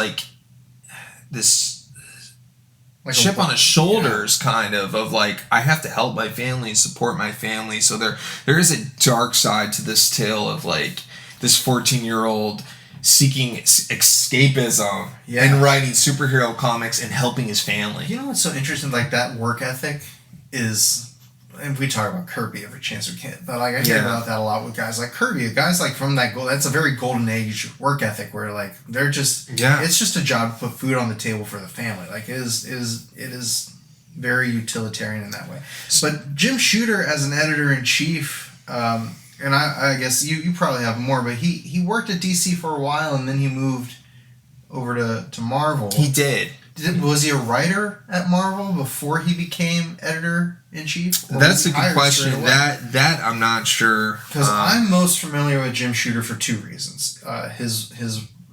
chip on his shoulders, kind of like, I have to help my family and support my family. So there is a dark side to this tale of like this 14-year-old seeking escapism and writing superhero comics and helping his family. You know what's so interesting? Like, that work ethic is, and we talk about Kirby every chance we can, but like I hear about that a lot with guys like Kirby. Guys like from that that's a very golden age work ethic where like they're just it's just a job to put food on the table for the family. Like it is very utilitarian in that way. But Jim Shooter as an editor-in-chief, and I guess you probably have more, but he worked at DC for a while and then he moved over to Marvel. He did. Was he a writer at Marvel before he became editor-in-chief? That's a good question. That I'm not sure. Because I'm most familiar with Jim Shooter for two reasons. His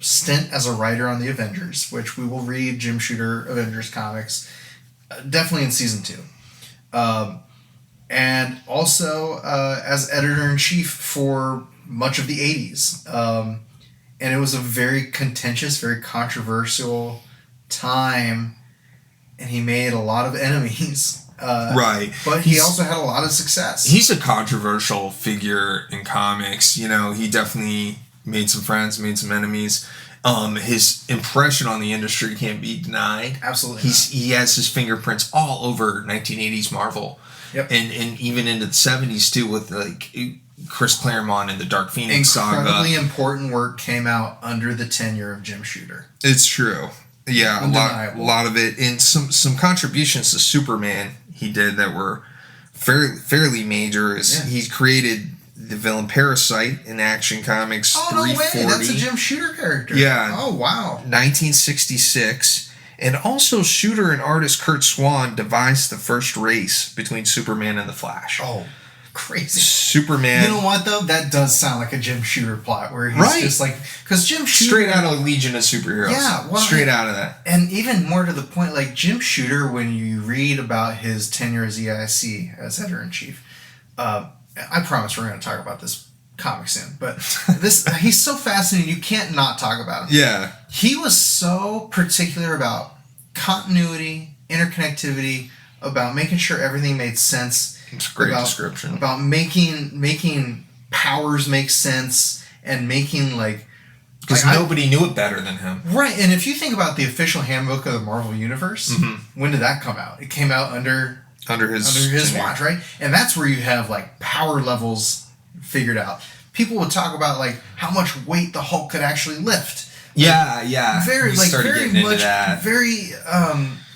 stint as a writer on the Avengers, which we will read Jim Shooter Avengers comics, definitely in season 2. And also as editor-in-chief for much of the 80s. And it was a very contentious, very controversial time, and he made a lot of enemies. Right. But he also had a lot of success. He's a controversial figure in comics. You know, he definitely made some friends, made some enemies. His impression on the industry can't be denied. Absolutely. He has his fingerprints all over 1980s Marvel. Yep. And even into the 70s too, with like Chris Claremont and the Dark Phoenix saga. Incredibly important work came out under the tenure of Jim Shooter. It's true. Yeah, a lot of it, and some contributions to Superman he did that were fairly major. He created the villain Parasite in Action Comics 340. No way, that's a Jim Shooter character. Yeah. Oh, wow. 1966. And also Shooter and artist Kurt Swan devised the first race between Superman and the Flash. Oh, crazy. Superman. You know what, though? That does sound like a Jim Shooter plot where he's just like... Because Jim Shooter... Straight out of Legion of Superheroes. Yeah. Well, straight out of that. And even more to the point, like Jim Shooter, when you read about his tenure as EIC, as editor-in-chief, I promise we're going to talk about this comic soon, but he's so fascinating, you can't not talk about him. Yeah. He was so particular about continuity, interconnectivity, about making sure everything made sense. It's a great description. About making powers make sense and making because nobody knew it better than him. Right, and if you think about the official handbook of the Marvel Universe, when did that come out? It came out under his watch, right? And that's where you have like power levels figured out. People would talk about like how much weight the Hulk could actually lift. Yeah. Very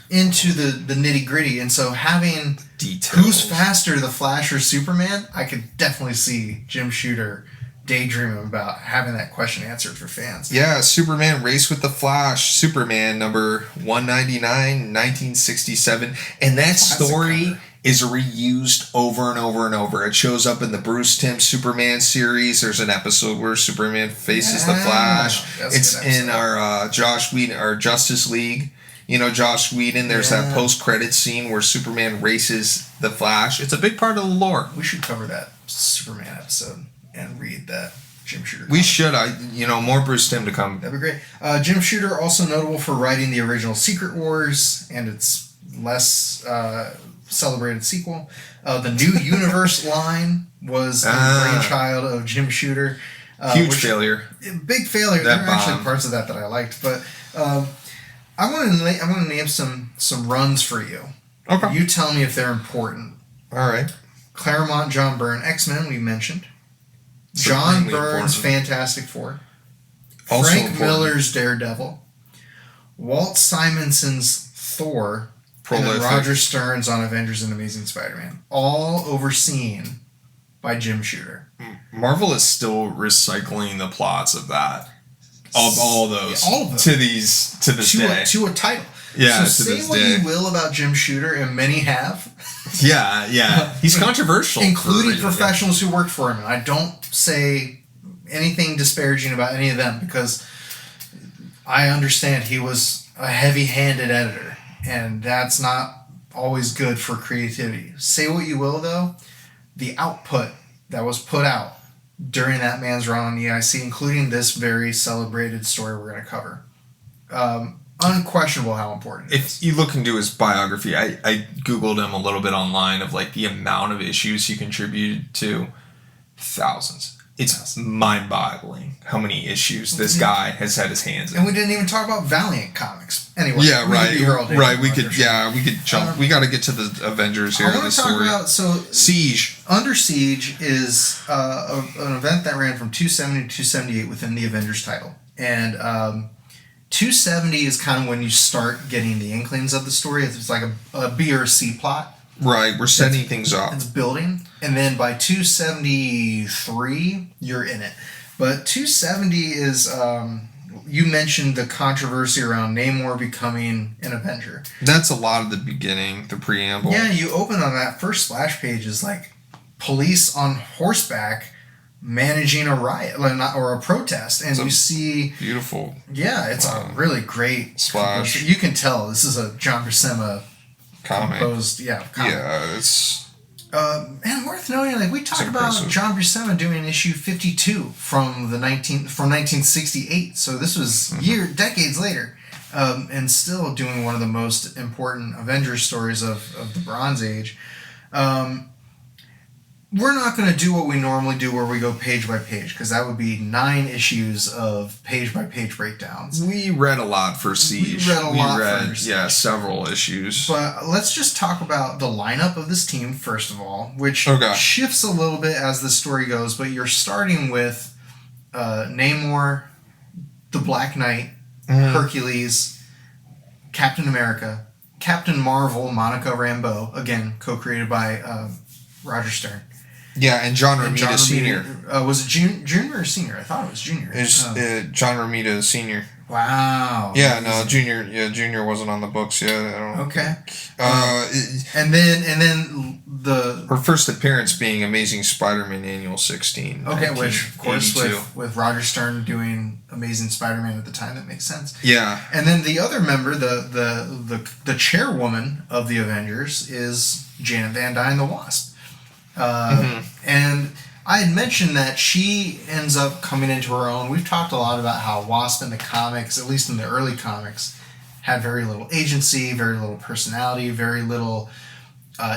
into the nitty gritty, and so having details. Who's faster, the Flash or Superman? I could definitely see Jim Shooter daydreaming about having that question answered for fans. Yeah, Superman Race with the Flash, Superman number 199, 1967, and that story is reused over and over and over. It shows up in the Bruce Timm Superman series. There's an episode where Superman faces the Flash. It's in our Josh Whedon, our Justice League. You know, Josh Whedon, there's that post-credit scene where Superman races the Flash. It's a big part of the lore. We should cover that Superman episode and read that Jim Shooter. We should. More Bruce Timm to come. That'd be great. Jim Shooter, also notable for writing the original Secret Wars and its less celebrated sequel. The New Universe line was the brainchild of Jim Shooter. Huge failure. Big failure. There are actually parts of that I liked, but... I want to name some runs for you. Okay. You tell me if they're important. All right. Claremont, John Byrne, X-Men, we mentioned. John Byrne's Fantastic Four. Also Frank Miller's Daredevil. Walt Simonson's Thor. Prolific. And then Roger Stern's on Avengers and Amazing Spider-Man. All overseen by Jim Shooter. Marvel is still recycling the plots of that. Of all those. All of them. To this day. To a title. Yeah, so say what you will about Jim Shooter, and many have. Yeah. He's controversial. Including professionals who worked for him. And I don't say anything disparaging about any of them, because I understand he was a heavy-handed editor. And that's not always good for creativity. Say what you will, though, the output that was put out during that man's run on EIC, including this very celebrated story we're going to cover, unquestionable how important it is. If you look into his biography, I Googled him a little bit online of like the amount of issues he contributed to. Thousands. It's mind-boggling how many issues this guy has had his hands in. And we didn't even talk about Valiant Comics. Anyway, yeah, right. We could jump. We got to get to the Avengers here. I want to talk about Siege. Under Siege is an event that ran from 270 to 278 within the Avengers title, and 270 is kind of when you start getting the inklings of the story. It's like a B or a C plot. Right, we're setting things up. It's building, and then by 273, you're in it. But 270 is, you mentioned the controversy around Namor becoming an Avenger. That's a lot of the beginning, the preamble. Yeah, you open on that first splash page is like police on horseback managing a riot or a protest, and you see beautiful. Yeah, it's a really great splash. You can tell this is a John Buscema comic. Composed, comic. Yeah, it's and worth noting, like we talked about John Buscema doing issue 52 from 1968. So this was decades later, and still doing one of the most important Avengers stories of the Bronze Age. We're not going to do what we normally do where we go page by page, because that would be 9 issues of page by page breakdowns. We read a lot for Siege. We read several issues. But let's just talk about the lineup of this team, first of all, which shifts a little bit as the story goes, but you're starting with Namor, the Black Knight, Hercules, Captain America, Captain Marvel, Monica Rambeau, again, co-created by Roger Stern. Yeah, and John Romita Sr. Was it Junior or Senior? I thought it was Junior. It's John Romita Sr. Wow. Yeah, no, Junior. Yeah, Junior wasn't on the books yet. I don't know. Okay. And then her first appearance being Amazing Spider-Man Annual 16. Okay, which of course with Roger Stern doing Amazing Spider-Man at the time, that makes sense. Yeah. And then the other member, the chairwoman of the Avengers, is Janet Van Dyne, the Wasp. And I had mentioned that she ends up coming into her own. We've talked a lot about how Wasp in the comics, at least in the early comics, had very little agency, very little personality, very little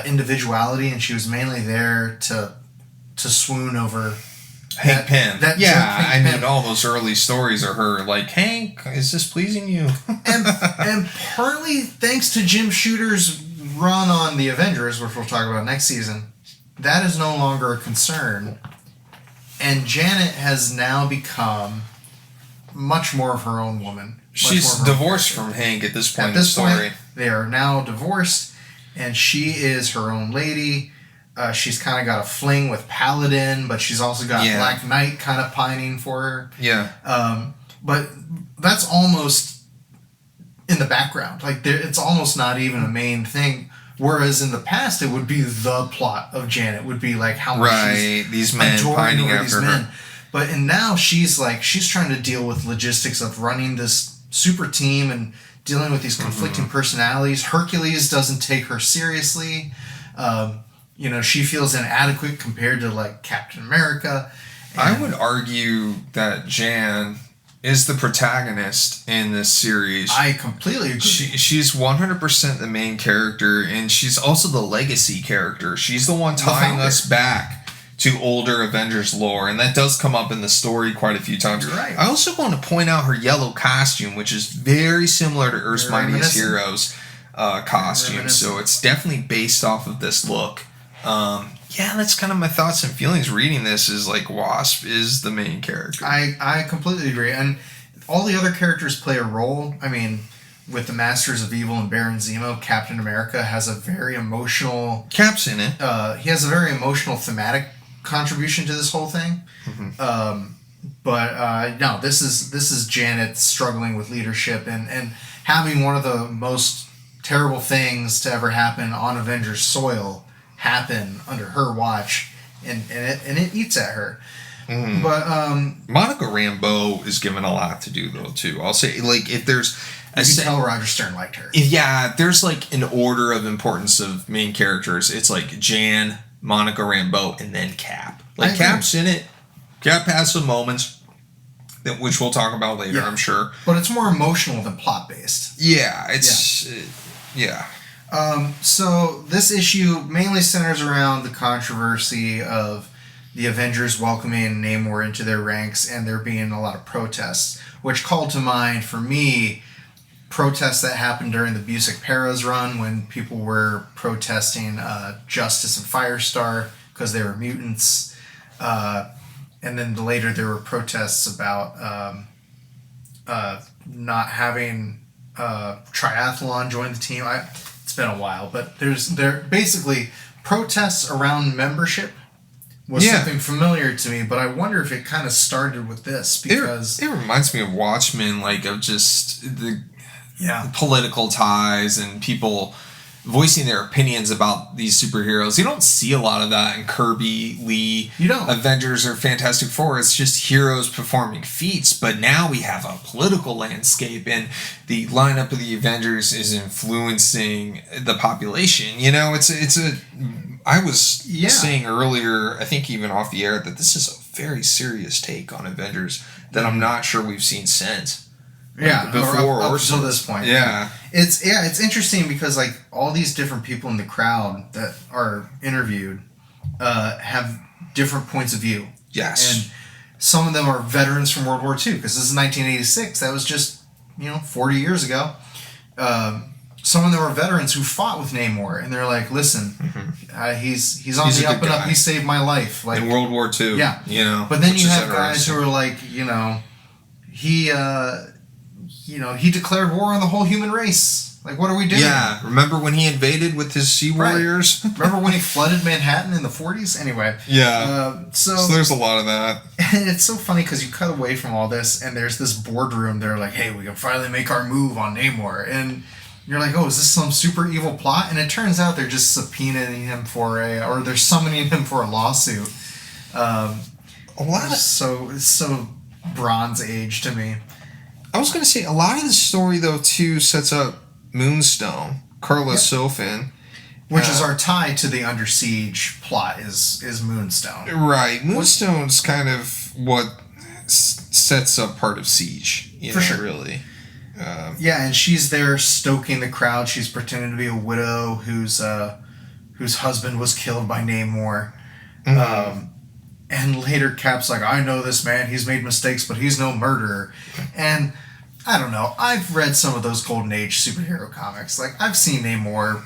individuality, and she was mainly there to swoon over Hank Pym. I mean, all those early stories are her like, Hank, is this pleasing you? and partly thanks to Jim Shooter's run on the Avengers, which we'll talk about next season, that is no longer a concern. And Janet has now become much more of her own woman. She's divorced from Hank at this point in the story. They are now divorced, and she is her own lady. She's kind of got a fling with Paladin, but she's also got Black Knight kind of pining for her. Yeah. But that's almost in the background. Like, it's almost not even a main thing. Whereas in the past, it would be the plot of Janet. Would be like how much she's these men pining after her. But now she's trying to deal with logistics of running this super team and dealing with these conflicting personalities. Hercules doesn't take her seriously. She feels inadequate compared to like Captain America. I would argue that Jan is the protagonist in this series. I completely agree. She's 100% the main character, and she's also the legacy character. She's the one tying us back to older Avengers lore, and that does come up in the story quite a few times. You're right. I also want to point out her yellow costume, which is very similar to Earth's Mightiest Heroes costume, so it's definitely based off of this look. That's kind of my thoughts and feelings reading this, is like Wasp is the main character. I completely agree. And all the other characters play a role. I mean, with the Masters of Evil and Baron Zemo, Captain America has a very emotional... Cap's in it. He has a very emotional thematic contribution to this whole thing. No, this is Janet struggling with leadership and having one of the most terrible things to ever happen on Avengers soil happen under her watch, and it eats at her. But Monica Rambeau is given a lot to do though too. I'll say, like, if there's You can tell Roger Stern liked her. Yeah, there's like an order of importance of main characters. It's like Jan, Monica Rambeau, and then Cap. Like Cap's in it. Cap has some moments, which we'll talk about later, I'm sure. But it's more emotional than plot based. Yeah, it's so this issue mainly centers around the controversy of the Avengers welcoming Namor into their ranks, and there being a lot of protests, which called to mind for me protests that happened during the Busiek Perez run when people were protesting Justice and Firestar because they were mutants. And then later there were protests about not having Triathlon join the team. It's been a while, but there basically protests around membership was something familiar to me, but I wonder if it kind of started with this because it reminds me of Watchmen, like of just the political ties and people voicing their opinions about these superheroes. You don't see a lot of that in Kirby, Lee, Avengers, or Fantastic Four. It's just heroes performing feats. But now we have a political landscape, and the lineup of the Avengers is influencing the population. You know, I was saying earlier, I think even off the air, that this is a very serious take on Avengers that I'm not sure we've seen since. Before or until this point. It's interesting because like all these different people in the crowd that are interviewed have different points of view. Yes, and some of them are veterans from World War II because this is 1986. That was just 40 years ago. Some of them are veterans who fought with Namor, and they're like, "Listen, he's on the up and up. He saved my life." Like in World War II. But then you have guys who are like, he declared war on the whole human race. Like, what are we doing? Yeah, remember when he invaded with his Sea Warriors? Remember when he flooded Manhattan in the 40s? Anyway. Yeah. So there's a lot of that. And it's so funny because you cut away from all this, and there's this boardroom. They're like, hey, we can finally make our move on Namor. And you're like, oh, is this some super evil plot? And it turns out they're just subpoenaing him or they're summoning him for a lawsuit. It's so Bronze Age to me. I was going to say, a lot of the story, though, too, sets up Moonstone, Karla Sofin. Which is our tie to the Under Siege plot, is Moonstone. Right. Moonstone's kind of what sets up part of Siege. For sure. Really. And she's there stoking the crowd. She's pretending to be a widow whose husband was killed by Namor. Mm-hmm. And later Cap's like, I know this man, he's made mistakes, but he's no murderer. And I don't know, I've read some of those Golden Age superhero comics. Like, I've seen Namor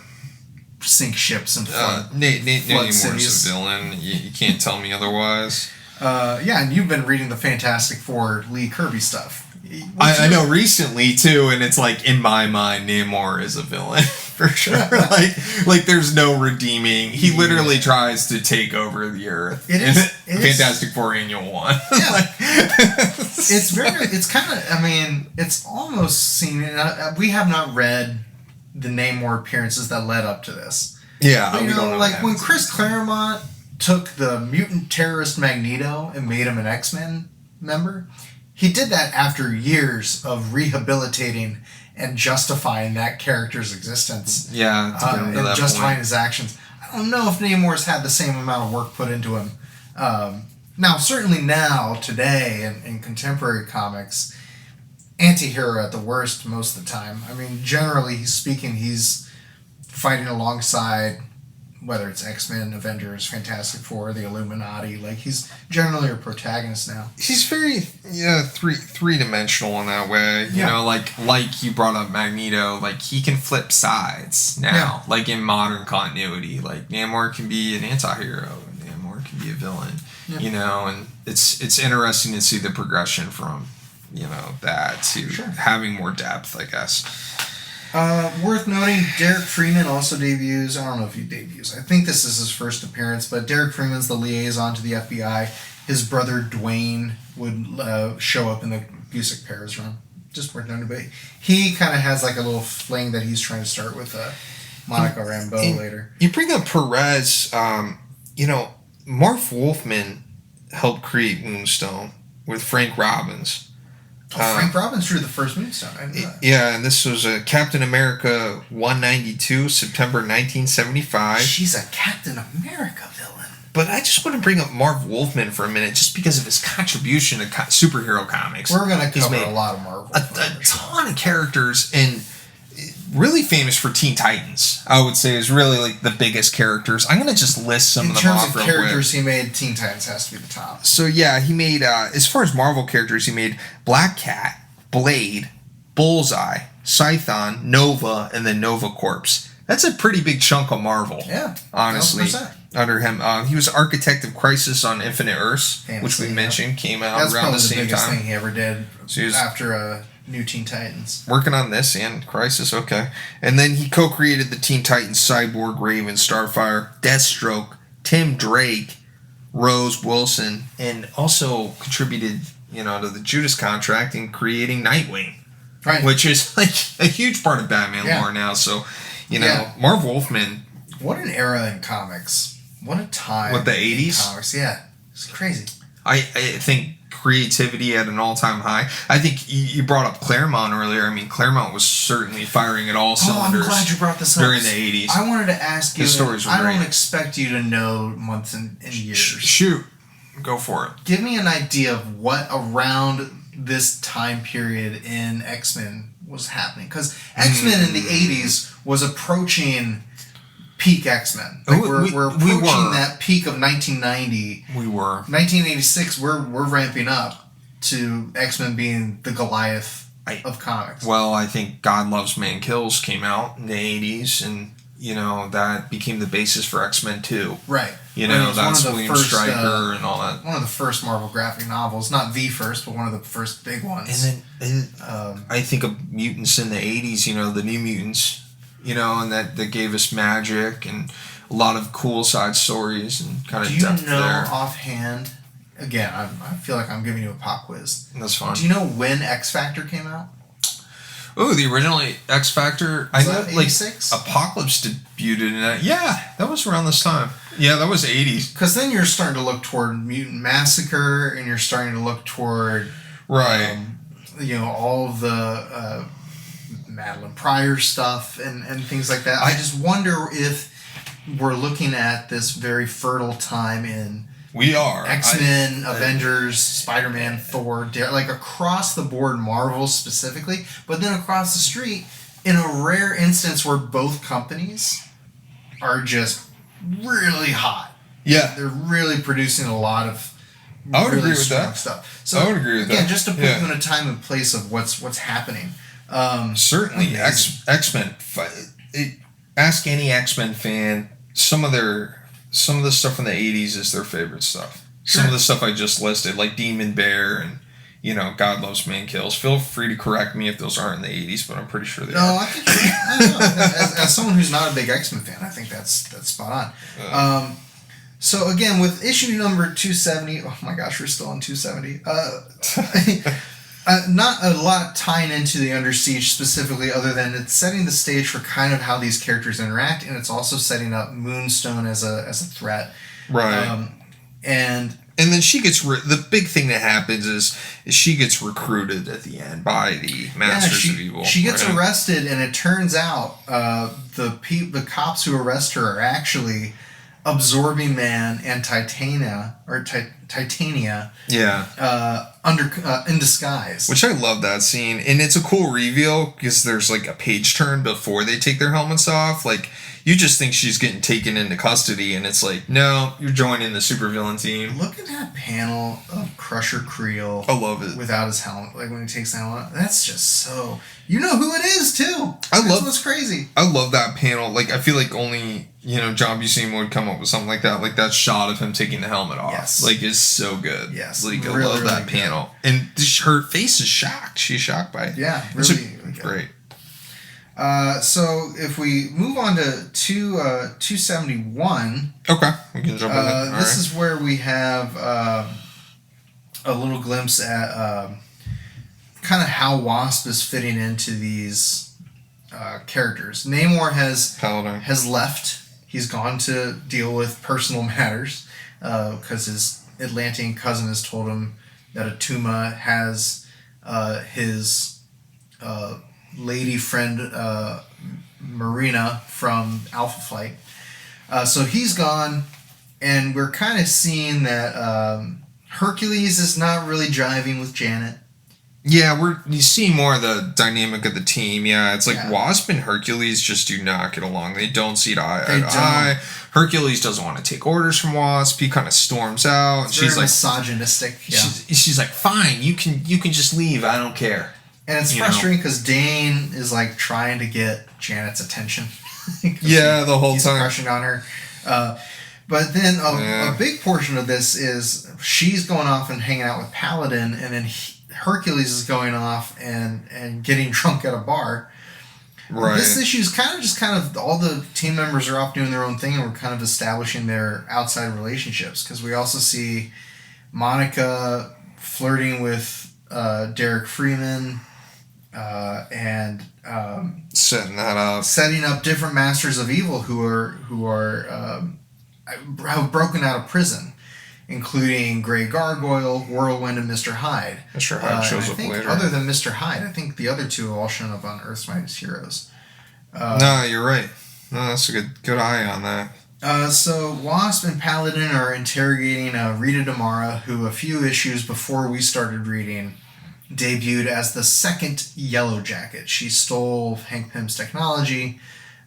sink ships and flood Namor's a villain. You can't tell me otherwise. And you've been reading the Fantastic Four Lee Kirby stuff. I know recently, too, and it's like, in my mind, Namor is a villain. For sure. like there's no redeeming. He literally tries to take over the Earth. Fantastic Four Annual 1. Yeah. It's kind of, it's almost seen, we have not read the Namor appearances that led up to this. Yeah. But, we don't know like when Chris Claremont took the mutant terrorist Magneto and made him an X-Men member, he did that after years of rehabilitating and justifying that character's existence. Yeah, and justifying his actions. I don't know if Namor's had the same amount of work put into him. Now, certainly today, in contemporary comics, anti-hero at the worst most of the time. I mean, generally speaking, he's fighting alongside, whether it's X-Men, Avengers, Fantastic Four, the Illuminati. Like, he's generally a protagonist now. He's very three-dimensional in that way. You know, like you brought up Magneto, like, he can flip sides now. Like, in modern continuity. Like, Namor can be an anti-hero. Namor can be a villain. Yeah. You know, and it's interesting to see the progression from, that to having more depth, I guess. Worth noting, Derek Freeman also debuts. I don't know if he debuts. I think this is his first appearance, but Derek Freeman's the liaison to the FBI. His brother Dwayne would show up in the Busiek Perez run. Just worth noting, but he kind of has like a little fling that he's trying to start with Monica Rambeau later. You bring up Perez. Marv Wolfman helped create Moonstone with Frank Robbins. Frank Robbins drew the first Moonstone. I knew that. Yeah, and this was a Captain America 192, September 1975. She's a Captain America villain. But I just want to bring up Marv Wolfman for a minute, just because of his contribution to superhero comics. We're going to cover a lot of Marvel. A ton of characters, and really famous for Teen Titans, I would say, is really like the biggest characters. I'm going to just list some of them off real quick. In terms of characters he made, Teen Titans has to be the top. So yeah, he made, as far as Marvel characters, he made Black Cat, Blade, Bullseye, Scython, Nova, and then Nova Corps. That's a pretty big chunk of Marvel. Yeah. Honestly. 100%. Under him. He was architect of Crisis on Infinite Earths, which we mentioned, came out around the same time. That's probably the biggest thing he ever did so he was after New Teen Titans. Working on this and Crisis, okay. And then he co-created the Teen Titans, Cyborg, Raven, Starfire, Deathstroke, Tim Drake, Rose Wilson, and also contributed, to the Judas Contract in creating Nightwing. Right. Which is like a huge part of Batman lore now. So, Marv Wolfman. What an era in comics. What a time. What, the 80s? Comics, yeah. It's crazy. I think creativity at an all-time high. I think you brought up Claremont earlier. I mean, Claremont was certainly firing at all cylinders. I'm glad you brought this up. During the 80s. I wanted to ask you, his stories were I great. don't expect you to know months and years. Shoot. Go for it. Give me an idea of what around this time period in X-Men was happening. Because X-Men in the 80s was approaching peak X-Men. Like we're approaching that peak of 1990. We were. 1986, we're ramping up to X-Men being the Goliath of comics. Well, I think God Loves Man Kills came out in the 80s, and, that became the basis for X-Men 2. Right. That's William Stryker and all that. One of the first Marvel graphic novels. Not the first, but one of the first big ones. And then I think of mutants in the 80s, the New Mutants. And that gave us magic and a lot of cool side stories and kind of depth there. Do you know offhand? Again, I feel like I'm giving you a pop quiz. That's fine. Do you know when X Factor came out? Oh, the original X Factor. Was that 86? Apocalypse debuted in that. Yeah, that was around this time. Yeah, that was 80s. Because then you're starting to look toward Mutant Massacre, and you're starting to look toward all of the Madeline Pryor stuff and things like that. I just wonder if we're looking at this very fertile time in X-Men, Avengers, Spider-Man, Thor, like across the board Marvel specifically, but then across the street in a rare instance where both companies are just really hot. Yeah. They're really producing a lot of I would agree with that stuff. So I would agree with that. Again, just to put you in a time and place of what's happening. Certainly, X-Men. Ask any X-Men fan. Some of the stuff from the 80s is their favorite stuff. Sure. Some of the stuff I just listed, like Demon Bear and God Loves Man Kills. Feel free to correct me if those aren't in the 80s, but I'm pretty sure they are. No, I don't know. As someone who's not a big X-Men fan, I think that's spot on. So again, with issue number 270, oh my gosh, we're still on 270. Not a lot tying into the Under Siege specifically, other than it's setting the stage for kind of how these characters interact, and it's also setting up Moonstone as a threat. Right. And then she gets the big thing that happens is she gets recruited at the end by the Masters of Evil. She gets arrested, and it turns out the cops who arrest her are actually Absorbing Man and Titania. Yeah. In disguise. Which I love that scene, and it's a cool reveal because there's like a page turn before they take their helmets off. Like you just think she's getting taken into custody, and it's like, no, you're joining the supervillain team. Look at that panel of Crusher Creel. I love it. Without his helmet, like when he takes the helmet off. That's just so. You know who it is too. That's what's crazy. I love that panel. Like I feel like only John Buscema would come up with something like that. Like that shot of him taking the helmet off. Yes. Like is so good. Yes. Like I love that panel. And her face is shocked. She's shocked by it. Yeah. Really great. So if we move on to 271. Okay. We can jump in. This is where we have a little glimpse at kind of how Wasp is fitting into these characters. Namor has left. He's gone to deal with personal matters because his Atlantean cousin has told him that Atuma has his lady friend Marina from Alpha Flight. So he's gone, and we're kind of seeing that Hercules is not really jiving with Janet. Yeah, you see more of the dynamic of the team. Yeah, it's like Yeah. Wasp and Hercules just do not get along. They don't see eye They to don't. eye. Hercules doesn't want to take orders from Wasp. He kind of storms out. It's very misogynistic. Yeah. She's like, fine, you can just leave. I don't care. And it's frustrating because Dane is like trying to get Janet's attention. Yeah, the whole he's time. crushing on her. But then a big portion of this is she's going off and hanging out with Paladin, and then Hercules is going off and getting drunk at a bar. Right. This issue is kind of all the team members are off doing their own thing, and we're kind of establishing their outside relationships, because we also see Monica flirting with Derek Freeman and setting up different Masters of Evil who have broken out of prison, including Grey Gargoyle, Whirlwind, and Mr. Hyde. Mr. Hyde shows up later. Other than Mr. Hyde, I think the other two have all shown up on Earth's Mightiest Heroes. No, you're right. No, that's a good eye on that. So Wasp and Paladin are interrogating Rita Damara, who a few issues before we started reading debuted as the second Yellow Jacket. She stole Hank Pym's technology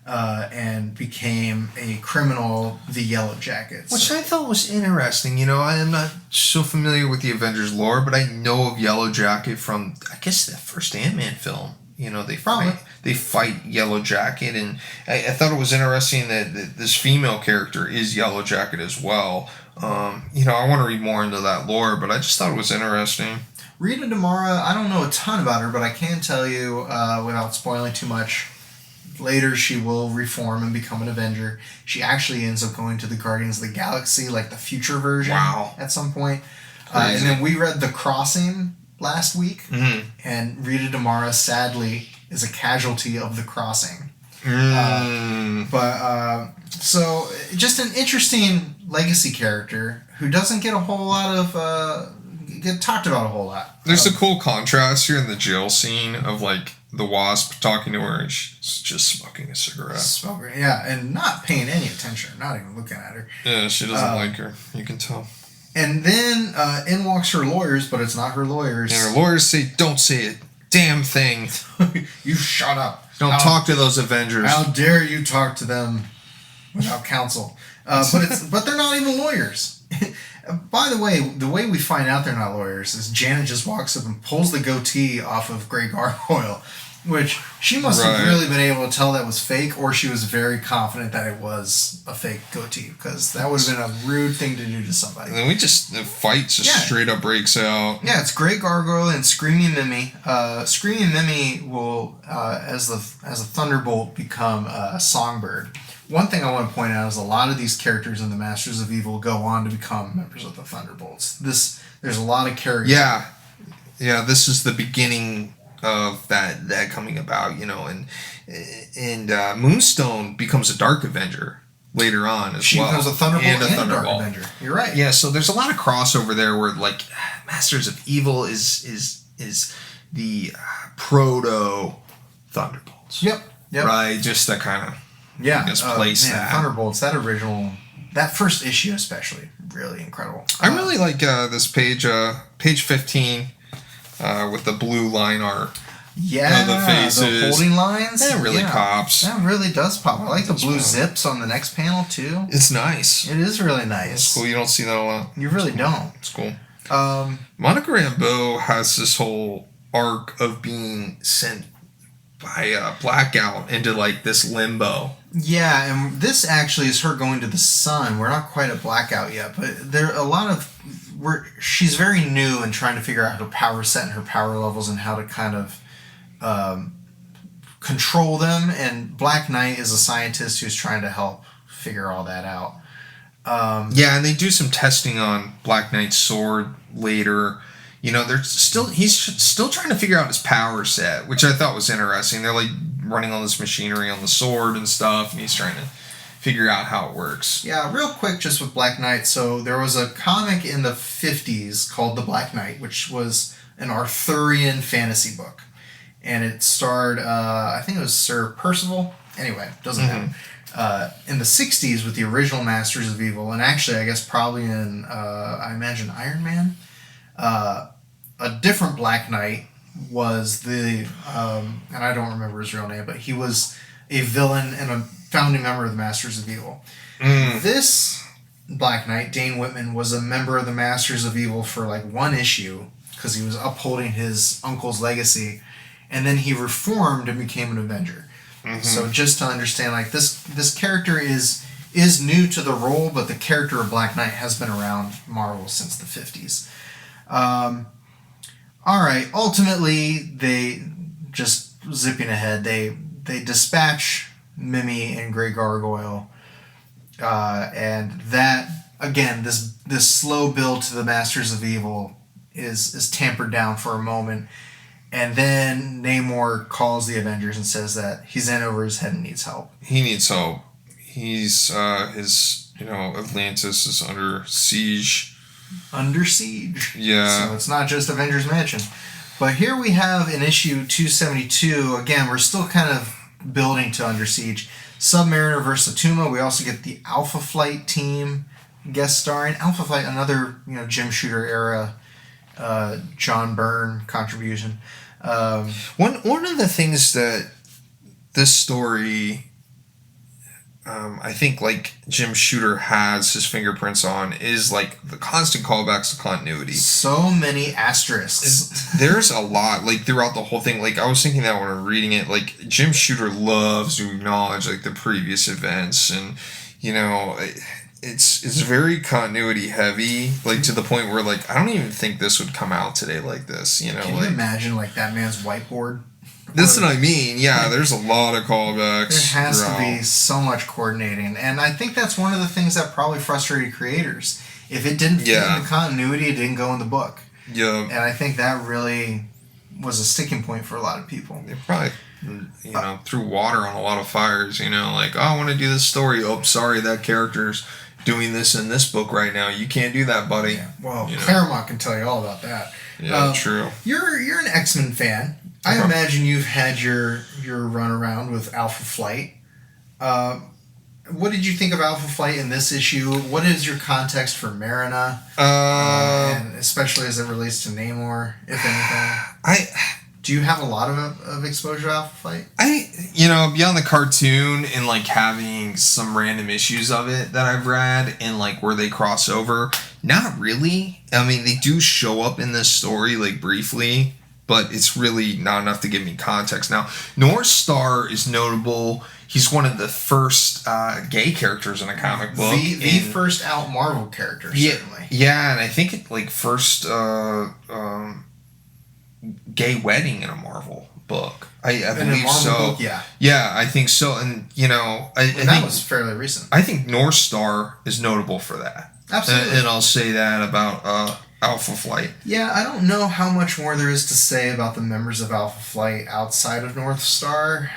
and became a criminal, the Yellow Jackets. Which I thought was interesting. You know, I am not so familiar with the Avengers lore, but I know of Yellow Jacket from, I guess, the first Ant-Man film. You know, they fight Yellow Jacket, and I thought it was interesting that this female character is Yellow Jacket as well. You know, I want to read more into that lore, but I just thought it was interesting. Rita Damara, I don't know a ton about her, but I can tell you, without spoiling too much, later she will reform and become an Avenger. She actually ends up going to the Guardians of the Galaxy, like the future version, at some point. And then we read The Crossing last week, and Rita Damara, sadly, is a casualty of The Crossing. So just an interesting legacy character who doesn't get a whole lot of get talked about a whole lot. There's a cool contrast here in the jail scene of like the Wasp talking to her, and she's just smoking a cigarette. Yeah, and not paying any attention, not even looking at her. Yeah, she doesn't like her. You can tell. And then in walks her lawyers, but it's not her lawyers. And her lawyers say, "Don't say a damn thing. You shut up. Don't talk to those Avengers. How dare you talk to them without counsel?" But they're not even lawyers. By the way we find out they're not lawyers is Janet just walks up and pulls the goatee off of Grey Gargoyle, which she must have really been able to tell that was fake, or she was very confident that it was a fake goatee, because that would have been a rude thing to do to somebody. And then the fight just straight up breaks out. Yeah, it's Grey Gargoyle and Screaming Mimi. Screaming Mimi will, as a Thunderbolt, become a Songbird. One thing I want to point out is a lot of these characters in the Masters of Evil go on to become members of the Thunderbolts. There's a lot of characters. Yeah, this is the beginning of that coming about, you know, and Moonstone becomes a Dark Avenger later on as she well. She becomes a Thunderbolt and a Thunderbolt. Dark Avenger. You're right. Yeah, so there's a lot of crossover there where like Masters of Evil is the proto Thunderbolts. Yep. Right, just that kind of place that. Thunderbolts, that first issue especially, really incredible. I really like this page 15 with the blue line art. Yeah, the faces, the holding lines. That really pops. That really does pop. I like the blue zips on the next panel too. It's nice. It is really nice. It's cool. You don't see that a lot. You really don't. It's cool. Monica Rambeau has this whole arc of being sent by Blackout into like this limbo. Yeah, and this actually is her going to the sun. We're not quite at Blackout yet, but there are a lot of she's very new and trying to figure out her power set and her power levels and how to kind of control them. And Black Knight is a scientist who's trying to help figure all that out. Yeah, and they do some testing on Black Knight's sword later. You know, he's still trying to figure out his power set, which I thought was interesting. They're like running all this machinery on the sword and stuff, and he's trying to figure out how it works. Yeah, real quick, just with Black Knight. So there was a comic in the 50s called The Black Knight, which was an Arthurian fantasy book. And it starred, I think it was Sir Percival. Anyway, doesn't matter. In the 60s with the original Masters of Evil, and actually I guess probably in, I imagine, Iron Man. A different Black Knight was the, and I don't remember his real name, but he was a villain and a founding member of the Masters of Evil. This Black Knight, Dane Whitman, was a member of the Masters of Evil for like one issue because he was upholding his uncle's legacy, and then he reformed and became an Avenger. So just to understand, like this character is new to the role, but the character of Black Knight has been around Marvel since the 50s. All right. Ultimately, they just zipping ahead. They dispatch Mimi and Grey Gargoyle, and that again, this slow build to the Masters of Evil is tampered down for a moment, and then Namor calls the Avengers and says that he's in over his head and needs help. He needs help. He's his Atlantis is under siege. Under siege. Yeah. So it's not just Avengers Mansion. But here we have in issue 272, again, we're still kind of building to Under Siege. Submariner versus Atuma. We also get the Alpha Flight team guest starring. Alpha Flight, another Jim Shooter era John Byrne contribution. One of the things that this story, I think like Jim Shooter has his fingerprints on is like the constant callbacks to continuity. So many asterisks. There's a lot like throughout the whole thing. Like I was thinking that when I was reading it, like Jim Shooter loves to acknowledge like the previous events, and it's very continuity heavy, like to the point where like I don't even think this would come out today like this. Can you imagine like that man's whiteboard? That's what I mean. Yeah, there's a lot of callbacks. There has to be so much coordinating. And I think that's one of the things that probably frustrated creators. If it didn't fit in the continuity, it didn't go in the book. Yeah. And I think that really was a sticking point for a lot of people. They probably, threw water on a lot of fires, like, oh, I want to do this story. Oh, sorry, that character's doing this in this book right now. You can't do that, buddy. Yeah. Well, Claremont can tell you all about that. Yeah, true. You're an X-Men fan. I imagine you've had your run around with Alpha Flight. What did you think of Alpha Flight in this issue? What is your context for Marina? And especially as it relates to Namor, if anything. Do you have a lot of exposure to Alpha Flight? Beyond the cartoon and like having some random issues of it that I've read and like where they cross over, not really. I mean, they do show up in this story like briefly, but it's really not enough to give me context. Now, North Star is notable. He's one of the first gay characters in a comic book. The first out Marvel character, certainly. Yeah, and I think it first gay wedding in a Marvel book. I believe so. Book, yeah. Yeah, I think so. And, I think that was fairly recent. I think North Star is notable for that. Absolutely. And I'll say that about Alpha Flight. Yeah, I don't know how much more there is to say about the members of Alpha Flight outside of North Star.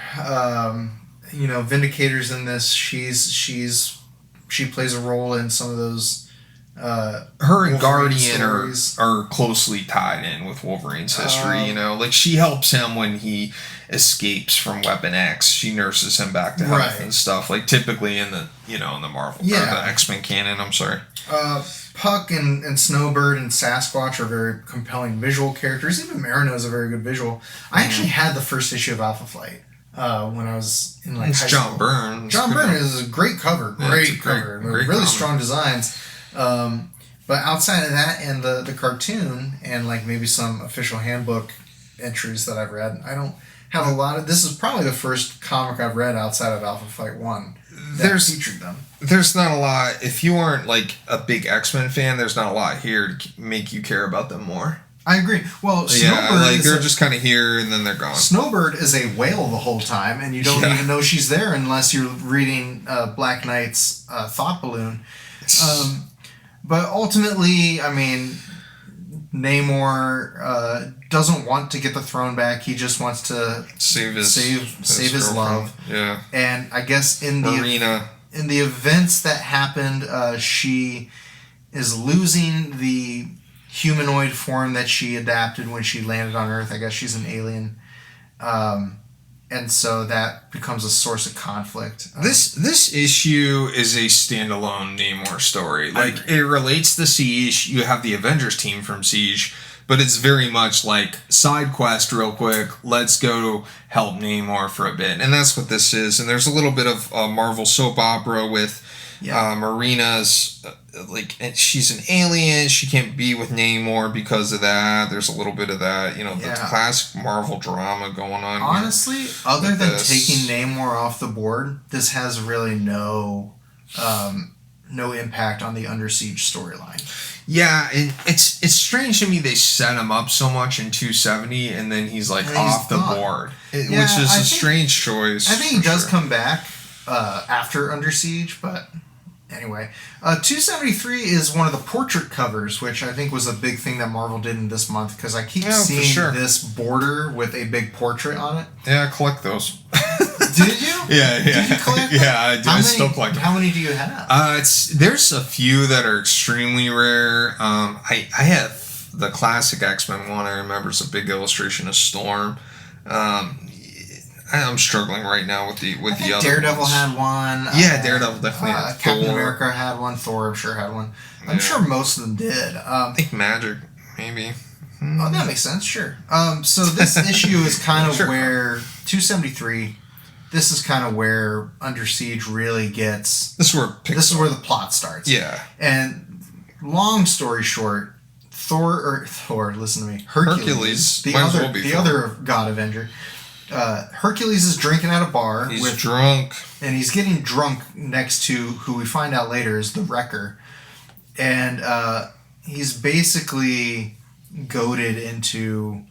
Vindicator's in this. She plays a role in some of those. Her and Guardian are closely tied in with Wolverine's history. Like she helps him when he escapes from Weapon X. She nurses him back to health and stuff. Like typically in the in the Marvel or the X-Men canon. I'm sorry. Puck and Snowbird and Sasquatch are very compelling visual characters. Even Marina is a very good visual. I actually had the first issue of Alpha Flight when I was in high school. John Byrne. John Byrne is a great cover. Great cover. Great really strong designs. But outside of that and the cartoon and like maybe some official handbook entries that I've read, I don't have a lot of. This is probably the first comic I've read outside of Alpha Flight 1 that featured them. There's not a lot. If you aren't like a big X-Men fan, there's not a lot here to make you care about them more. I agree. Well, Snowbird they're just kind of here and then they're gone. Snowbird is a whale the whole time, and you don't even know she's there unless you're reading Black Knight's Thought Balloon. But ultimately, I mean, Namor doesn't want to get the throne back. He just wants to save his love. Yeah. And I guess in the events that happened, she is losing the humanoid form that she adapted when she landed on Earth. I guess she's an alien. And so that becomes a source of conflict. This issue is a standalone Namor story. Like, it relates to Siege. You have the Avengers team from Siege, but it's very much like side quest real quick. Let's go help Namor for a bit. And that's what this is. And there's a little bit of Marvel soap opera with Marina's, and she's an alien. She can't be with Namor because of that. There's a little bit of that, the classic Marvel drama going on. Honestly, other than taking Namor off the board, this has really no impact on the Under Siege storyline. Yeah, it's strange to me they set him up so much in 270 and then he's off the board, which is a strange choice. I think he does come back after Under Siege, but anyway. 273 is one of the portrait covers, which I think was a big thing that Marvel did in this month, because I keep seeing this border with a big portrait on it. Yeah, I collect those. Did you? Yeah. Did you collect them? Yeah, I do. I still collect them. How many do you have? There's a few that are extremely rare. I have the classic X-Men one. I remember it's a big illustration of Storm. I'm struggling right now with the other Daredevil ones. had one. Yeah, Daredevil definitely had. Captain America had one. Thor, I'm sure, had one. I'm sure most of them did. I think Magic, maybe. Oh, that makes sense. Sure. So this issue is kind of where 273. This is kind of where Under Siege really gets. This is where the plot starts. Yeah. And long story short, Thor. Listen to me. Hercules. The other God Avenger. Hercules is drinking at a bar. He's drunk. And he's getting drunk next to who we find out later is the Wrecker. And he's basically goaded into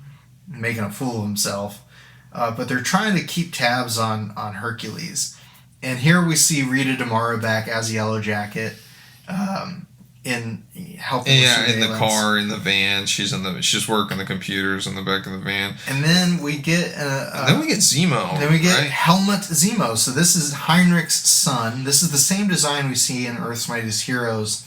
making a fool of himself. But they're trying to keep tabs on Hercules. And here we see Rita Damara back as Yellow Jacket. In helping in the car, in the van. She's working the computers in the back of the van. And then we get Zemo. Then we get Helmut Zemo. So this is Heinrich's son. This is the same design we see in Earth's Mightiest Heroes,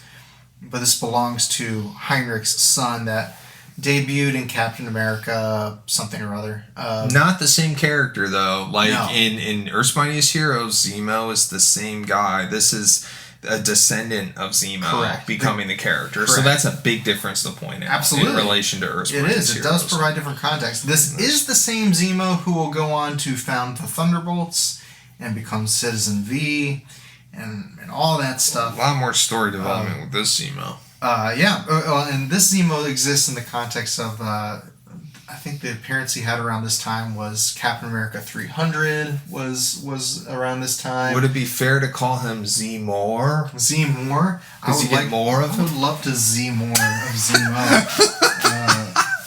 but this belongs to Heinrich's son that debuted in Captain America something or other. Not the same character though. In Earth's Mightiest Heroes, Zemo is the same guy. This is a descendant of Zemo becoming the character. Correct. So that's a big difference to point out. Absolutely. In relation to Earth's Mightiest Heroes. It does provide different context. This is the same Zemo who will go on to found the Thunderbolts and become Citizen V and all that stuff. A lot more story development with this Zemo. And this Zemo exists in the context of I think the appearance he had around this time was Captain America 300 was around this time. Would it be fair to call him Z-More? Z-More? Does he get more of him? I would love to Z-More of Zemo.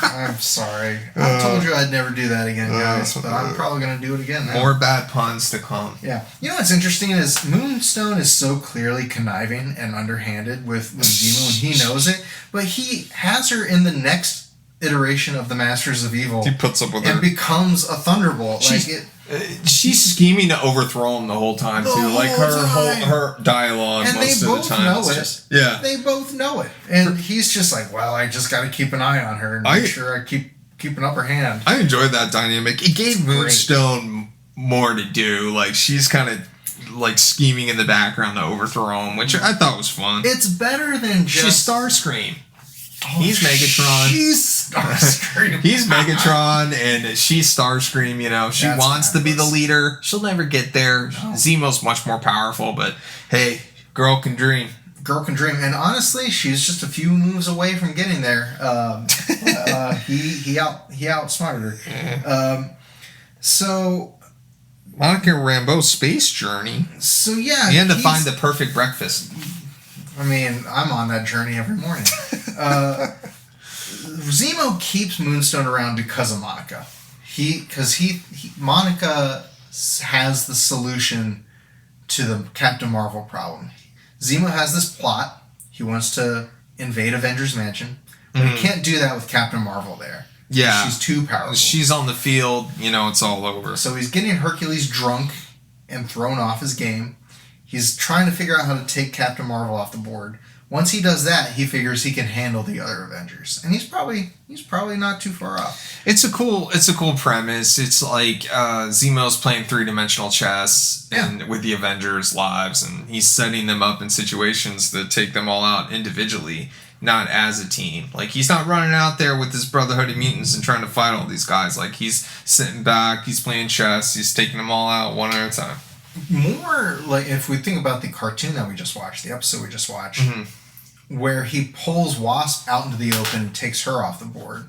I'm sorry. I told you I'd never do that again, guys, but I'm probably going to do it again now. More bad puns to come. Yeah. You know what's interesting is Moonstone is so clearly conniving and underhanded with Zemo, and he knows it, but he has her in the next iteration of the Masters of Evil. He puts up with her. And becomes a Thunderbolt. She's scheming to overthrow him the whole time, too. Her dialogue and most of the time. They both know it. And he's just like, well, I just got to keep an eye on her and make sure I keep an upper hand. I enjoyed that dynamic. It gave Moonstone more to do. She's kind of scheming in the background to overthrow him, which I thought was fun. It's better than just... She's Starscream. He's Megatron. She's Starscream. He's Megatron, and she's Starscream. She wants to be the leader. She'll never get there. No. Zemo's much more powerful, but hey, girl can dream. Girl can dream, and honestly, she's just a few moves away from getting there. He outsmarted her. So. Monica Rambeau's space journey. So yeah, he had to find the perfect breakfast. I mean, I'm on that journey every morning. Zemo keeps Moonstone around because of Monica. Monica has the solution to the Captain Marvel problem. Zemo has this plot. He wants to invade Avengers Mansion, but he can't do that with Captain Marvel there. Yeah. She's too powerful. She's on the field, it's all over. So he's getting Hercules drunk and thrown off his game. He's trying to figure out how to take Captain Marvel off the board. once he does that, he figures he can handle the other Avengers, and he's probably not too far off. It's a cool premise. It's like Zemo's playing 3-dimensional chess and with the Avengers' lives, and he's setting them up in situations that take them all out individually, not as a team. Like, he's not running out there with his Brotherhood of Mutants and trying to fight all these guys. Like, he's sitting back, he's playing chess, he's taking them all out one at a time. More like if we think about the cartoon that we just watched, the episode we just watched, where he pulls Wasp out into the open and takes her off the board.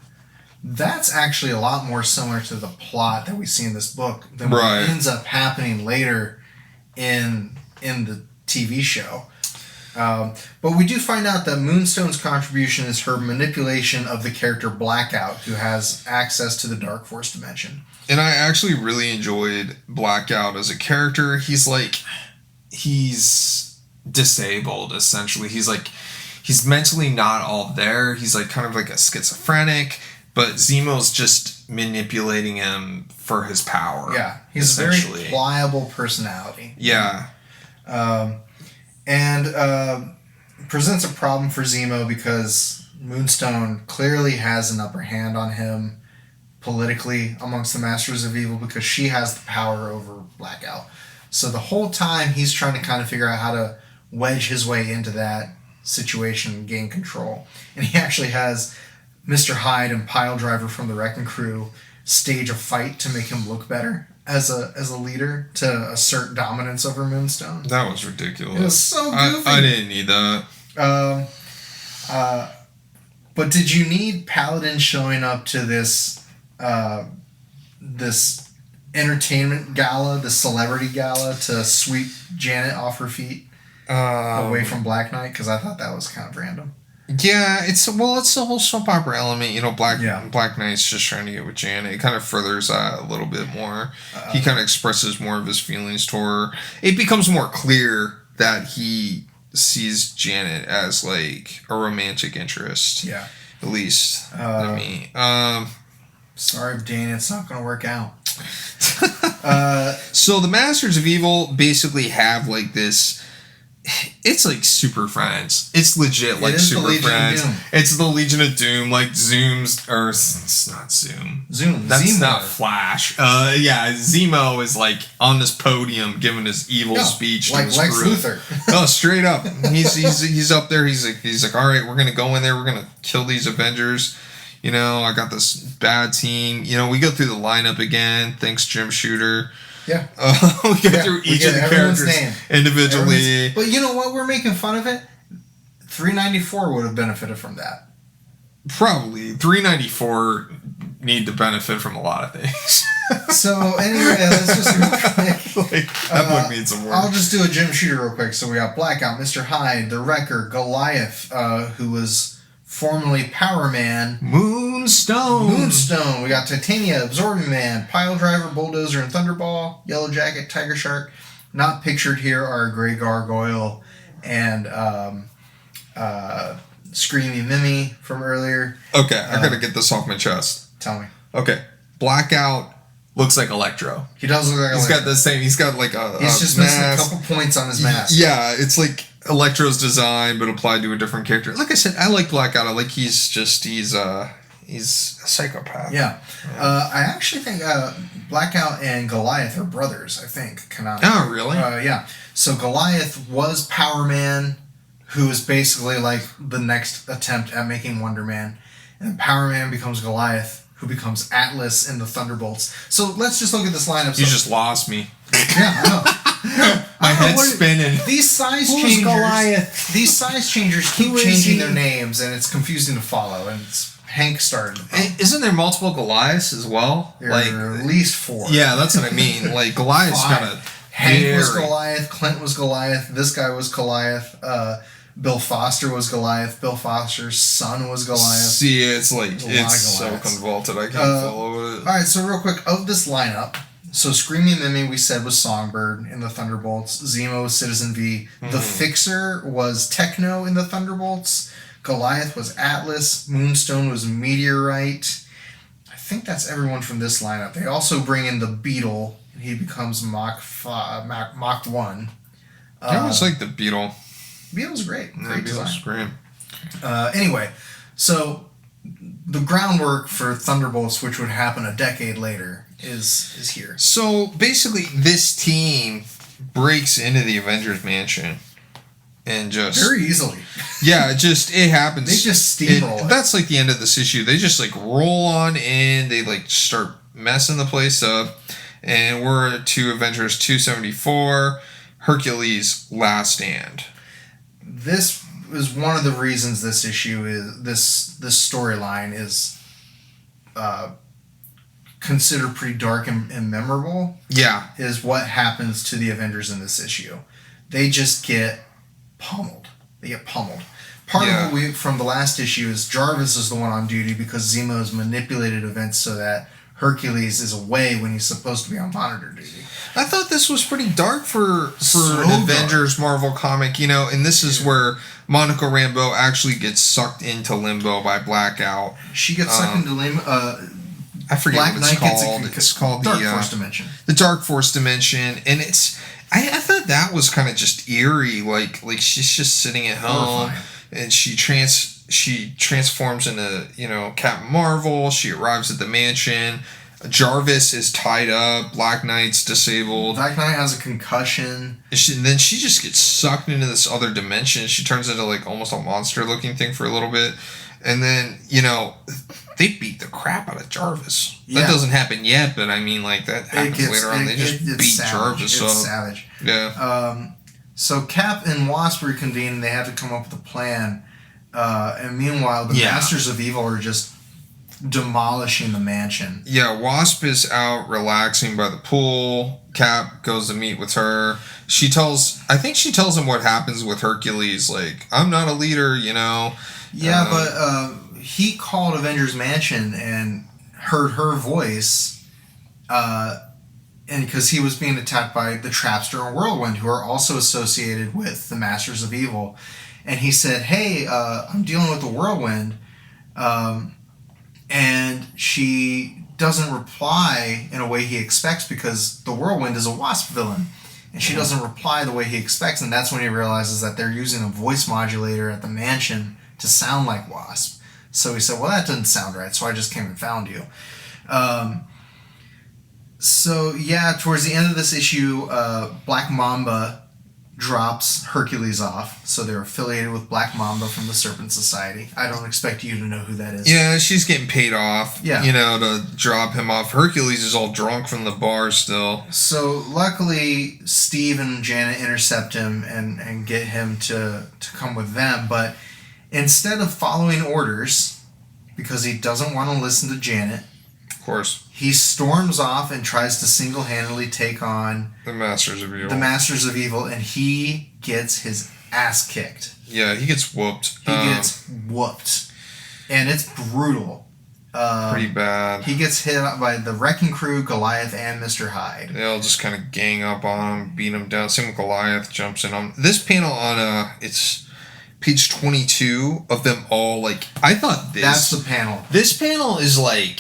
That's actually a lot more similar to the plot that we see in this book than what ends up happening later in the TV show. But we do find out that Moonstone's contribution is her manipulation of the character Blackout, who has access to the Dark Force dimension. And I actually really enjoyed Blackout as a character. He's disabled, essentially. He's mentally not all there. He's like kind of like a schizophrenic, but Zemo's just manipulating him for his power. Yeah, he's a very pliable personality. Yeah. And presents a problem for Zemo because Moonstone clearly has an upper hand on him politically amongst the Masters of Evil because she has the power over Blackout. So the whole time he's trying to kind of figure out how to wedge his way into that situation and gain control. And he actually has Mr. Hyde and Piledriver from the Wrecking Crew stage a fight to make him look better as a leader to assert dominance over Moonstone. That was ridiculous. It was so goofy. I didn't need that. But did you need Paladin showing up to this entertainment gala, the celebrity gala, to sweep Janet off her feet away from Black Knight? Because I thought that was kind of random. Yeah, it's the whole soap opera element. Black Knight's just trying to get with Janet. It kind of furthers that a little bit more. He kind of expresses more of his feelings toward her. It becomes more clear that he sees Janet as like a romantic interest. Yeah, at least to me. Sorry, Dane, it's not going to work out. So the Masters of Evil basically have like this. It's like Super Friends. It's legit like Super Friends. It's the Legion of Doom, like it's not Zoom. That's Zemo. Not Flash. Zemo is like on this podium giving his evil speech like to his Lex crew. Luthor. Oh, straight up. He's up there. He's like, all right, we're gonna go in there. We're gonna kill these Avengers. I got this bad team. We go through the lineup again. Thanks, Jim Shooter. Yeah. We go through each of the characters individually. But you know what? We're making fun of it. 394 would have benefited from that. Probably. 394 need to benefit from a lot of things. So, anyway, let's just real quick. That book needs some work. I'll just do a Jim Shooter real quick. So, we got Blackout, Mr. Hyde, the Wrecker, Goliath, who was formerly Power Man. Moonstone. We got Titania, Absorbing Man, Piledriver, Bulldozer, and Thunderball. Yellow Jacket, Tiger Shark. Not pictured here are Grey Gargoyle and Screamy Mimi from earlier. Okay, I gotta get this off my chest. Tell me. Okay, Blackout looks like Electro. He does look like Electro. He's got like a He's just missing a couple points on his mask. Yeah, it's like Electro's design, but applied to a different character. Like I said, I like Blackout. I like he's a psychopath. Yeah. I actually think Blackout and Goliath are brothers, I think, canonically. Oh, really? Yeah. So Goliath was Power Man, who is basically like the next attempt at making Wonder Man. And Power Man becomes Goliath, who becomes Atlas in the Thunderbolts. So let's just look at this lineup. You just lost me. Yeah, I know. My head's spinning. These size changers. Goliath? These size changers keep changing their names, and it's confusing to follow. And Hank started. Isn't there multiple Goliaths as well? There are at least 4. Yeah, that's what I mean. Like Goliath's got a. Hank was Goliath. Clint was Goliath. This guy was Goliath. Bill Foster was Goliath. Bill Foster's son was Goliath. See, it's so convoluted. I can't follow it. All right, so real quick, of this lineup, so Screaming Mimi we said was Songbird in the Thunderbolts. Zemo was Citizen V. The Fixer was Techno in the Thunderbolts. Goliath was Atlas. Moonstone was Meteorite. I think that's everyone from this lineup. They also bring in the Beetle. He becomes Mach 1. I always like the Beetle. Beetle's great. Yeah, Great Beetle's design. great. Anyway, so the groundwork for Thunderbolts, which would happen a decade later, is here. So basically, this team breaks into the Avengers Mansion and just very easily. Yeah, it happens. They just steamroll it. That's like the end of this issue. They just like roll on in. They like start messing the place up, and we're to Avengers 274, Hercules Last Stand. This is one of the reasons this issue is this storyline is considered pretty dark and memorable. Yeah, is what happens to the Avengers in this issue. They just get pummeled. They get pummeled. Part of what from the last issue is Jarvis is the one on duty because Zemo has manipulated events so that Hercules is away when he's supposed to be on monitor duty. I thought this was pretty dark for an Avengers Marvel comic, and this is where Monica Rambeau actually gets sucked into limbo by Blackout. She gets sucked into limbo. I forget Black what it's called. It's called Dark Force Dimension. The Dark Force Dimension, and it's. I thought that was kind of just eerie. Like she's just sitting at home, and she transforms into Captain Marvel. She arrives at the mansion. Jarvis is tied up. Black Knight's disabled. Black Knight has a concussion. And then she just gets sucked into this other dimension. She turns into like almost a monster-looking thing for a little bit, and then they beat the crap out of Jarvis. Yeah. That doesn't happen yet, but I mean, like, that happens later on. They just beat Jarvis up. It's savage. Yeah. So Cap and Wasp reconvene, and they have to come up with a plan. And meanwhile, the Masters of Evil are just demolishing the mansion. Yeah, Wasp is out relaxing by the pool. Cap goes to meet with her. I think she tells him what happens with Hercules. Like, I'm not a leader, Yeah, but he called Avengers Mansion and heard her voice, and because he was being attacked by the Trapster and Whirlwind, who are also associated with the Masters of Evil. And he said, hey, I'm dealing with the Whirlwind. And she doesn't reply in a way he expects because the Whirlwind is a Wasp villain. And she doesn't reply the way he expects. And that's when he realizes that they're using a voice modulator at the mansion to sound like Wasp. So he said, well, that doesn't sound right. So I just came and found you. So, yeah, towards the end of this issue, Black Mamba drops Hercules off. So they're affiliated with Black Mamba from the Serpent Society. I don't expect you to know who that is. Yeah, she's getting paid off, to drop him off. Hercules is all drunk from the bar still. So luckily, Steve and Janet intercept him and get him to come with them. But instead of following orders, because he doesn't want to listen to Janet, of course, he storms off and tries to single-handedly take on the Masters of Evil, and he gets his ass kicked. Yeah, he gets whooped. He gets whooped. And it's brutal. Pretty bad. He gets hit by the Wrecking Crew, Goliath, and Mr. Hyde. They all just kind of gang up on him, beat him down. Same with Goliath, jumps in on this panel on it's page 22 of them all, like, I thought this... That's the panel. This panel is, like,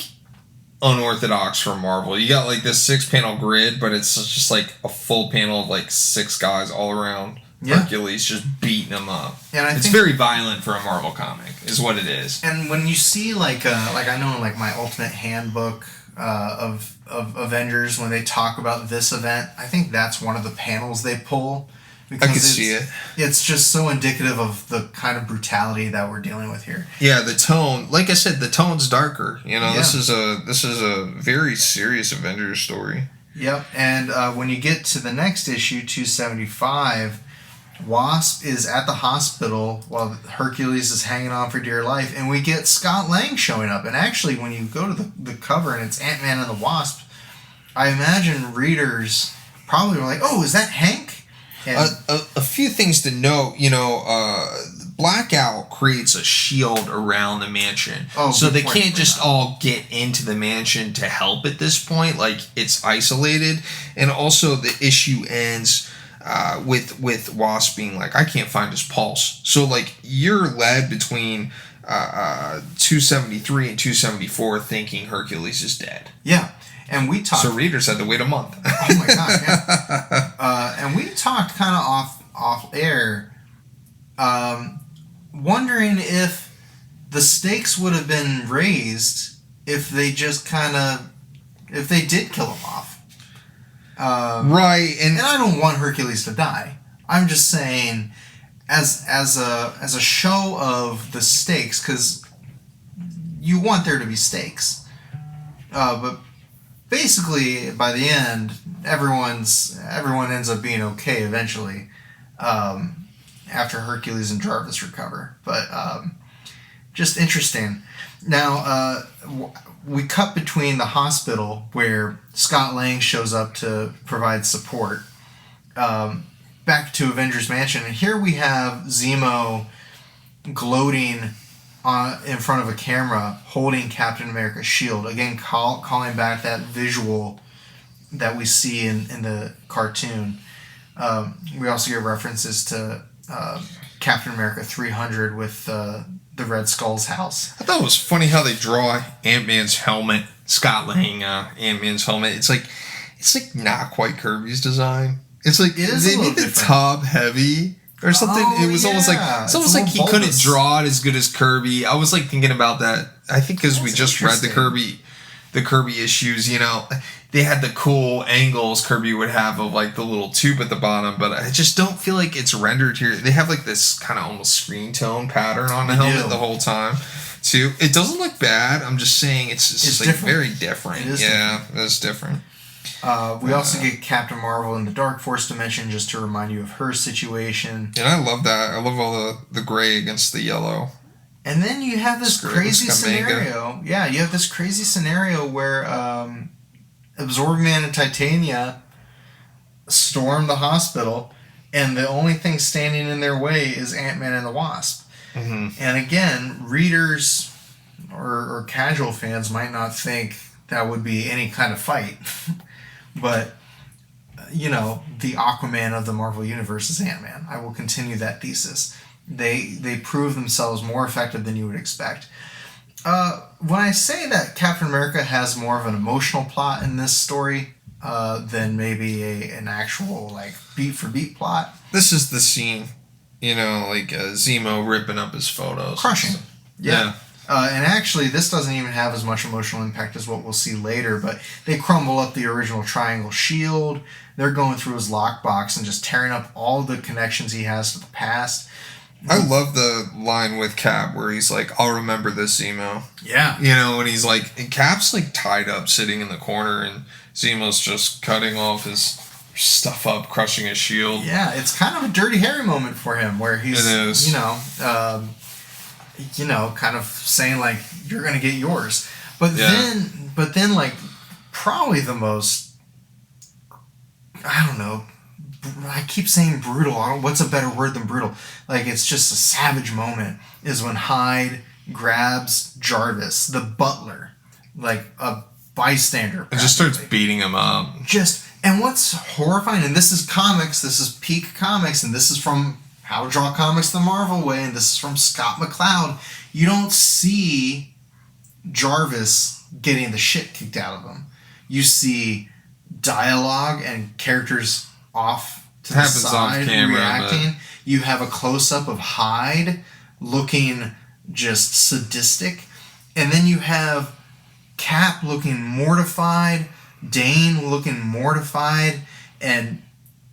unorthodox for Marvel. You got, like, this 6-panel grid, but it's just, like, a full panel of, like, 6 guys all around Hercules just beating them up. And it's very violent for a Marvel comic, is what it is. And when you see, like I know, like, my Ultimate Handbook of Avengers, when they talk about this event, I think that's one of the panels they pull. I could see it. It's just so indicative of the kind of brutality that we're dealing with here. Yeah, the tone. Like I said, the tone's darker. This is a very serious Avengers story. Yep, and when you get to the next issue, 275, Wasp is at the hospital while Hercules is hanging on for dear life, and we get Scott Lang showing up. And actually, when you go to the cover and it's Ant-Man and the Wasp, I imagine readers probably were like, oh, is that Hank? A few things to note, Blackout creates a shield around the mansion. So they can't just all get into the mansion to help at this point. Like, it's isolated. And also the issue ends with Wasp being like, I can't find his pulse. So, like, you're led between 273 and 274 thinking Hercules is dead. Yeah. And we talked... So readers had to wait a month. Oh, my God, yeah. And we talked kind of off air Wondering if the stakes would have been raised if they just if they did kill him off. Right, and I don't want Hercules to die. I'm just saying, as a show of the stakes, because you want there to be stakes. But basically, by the end, everyone ends up being okay eventually. After Hercules and Jarvis recover, but just interesting. Now we cut between the hospital where Scott Lang shows up to provide support, back to Avengers Mansion, and here we have Zemo gloating in front of a camera, holding Captain America's shield. Again, calling back that visual that we see in the cartoon. We also get references to Captain America 300 with the Red Skull's house. I thought it was funny how they draw Ant-Man's helmet, Scott Lang Ant-Man's helmet. It's like not quite Kirby's design. It's like they made the top heavy or something. Oh, it was almost like he couldn't draw it as good as Kirby. I was like thinking about that. I think because we just read the Kirby issues, they had the cool angles Kirby would have of like the little tube at the bottom, but I just don't feel like it's rendered here. They have like this kind of almost screen tone pattern on the helmet the whole time too. It doesn't look bad. I'm just saying it's like different. Very different. It is it's different. We also get Captain Marvel in the Dark Force dimension just to remind you of her situation. And I love that. I love all the gray against the yellow. And then you have this crazy scenario. Yeah, you have this crazy scenario where Absorbing Man and Titania storm the hospital, and the only thing standing in their way is Ant-Man and the Wasp. Mm-hmm. And again, readers or casual fans might not think that would be any kind of fight. But, the Aquaman of the Marvel Universe is Ant-Man. I will continue that thesis. They prove themselves more effective than you would expect. When I say that Captain America has more of an emotional plot in this story than maybe an actual beat for beat plot, this is the scene, Zemo ripping up his photos, crushing. Yeah. And actually, this doesn't even have as much emotional impact as what we'll see later, but they crumble up the original triangle shield. They're going through his lockbox and just tearing up all the connections he has to the past. I love the line with Cap where he's like, I'll remember this, Zemo. Yeah. And he's like, and Cap's tied up sitting in the corner, and Zemo's just cutting off his stuff up, crushing his shield. Yeah, it's kind of a Dirty Harry moment for him where he's, kind of saying you're going to get yours. But then probably the most, I don't know, I keep saying brutal. What's a better word than brutal? It's just a savage moment is when Hyde grabs Jarvis, the butler, a bystander. And just starts beating him up. And what's horrifying, and this is comics, this is peak comics, and this is from How to Draw Comics the Marvel Way, and this is from Scott McCloud. You don't see Jarvis getting the shit kicked out of him. You see dialogue and characters off to the side reacting. You have a close-up of Hyde looking just sadistic. And then you have Cap looking mortified, Dane looking mortified, and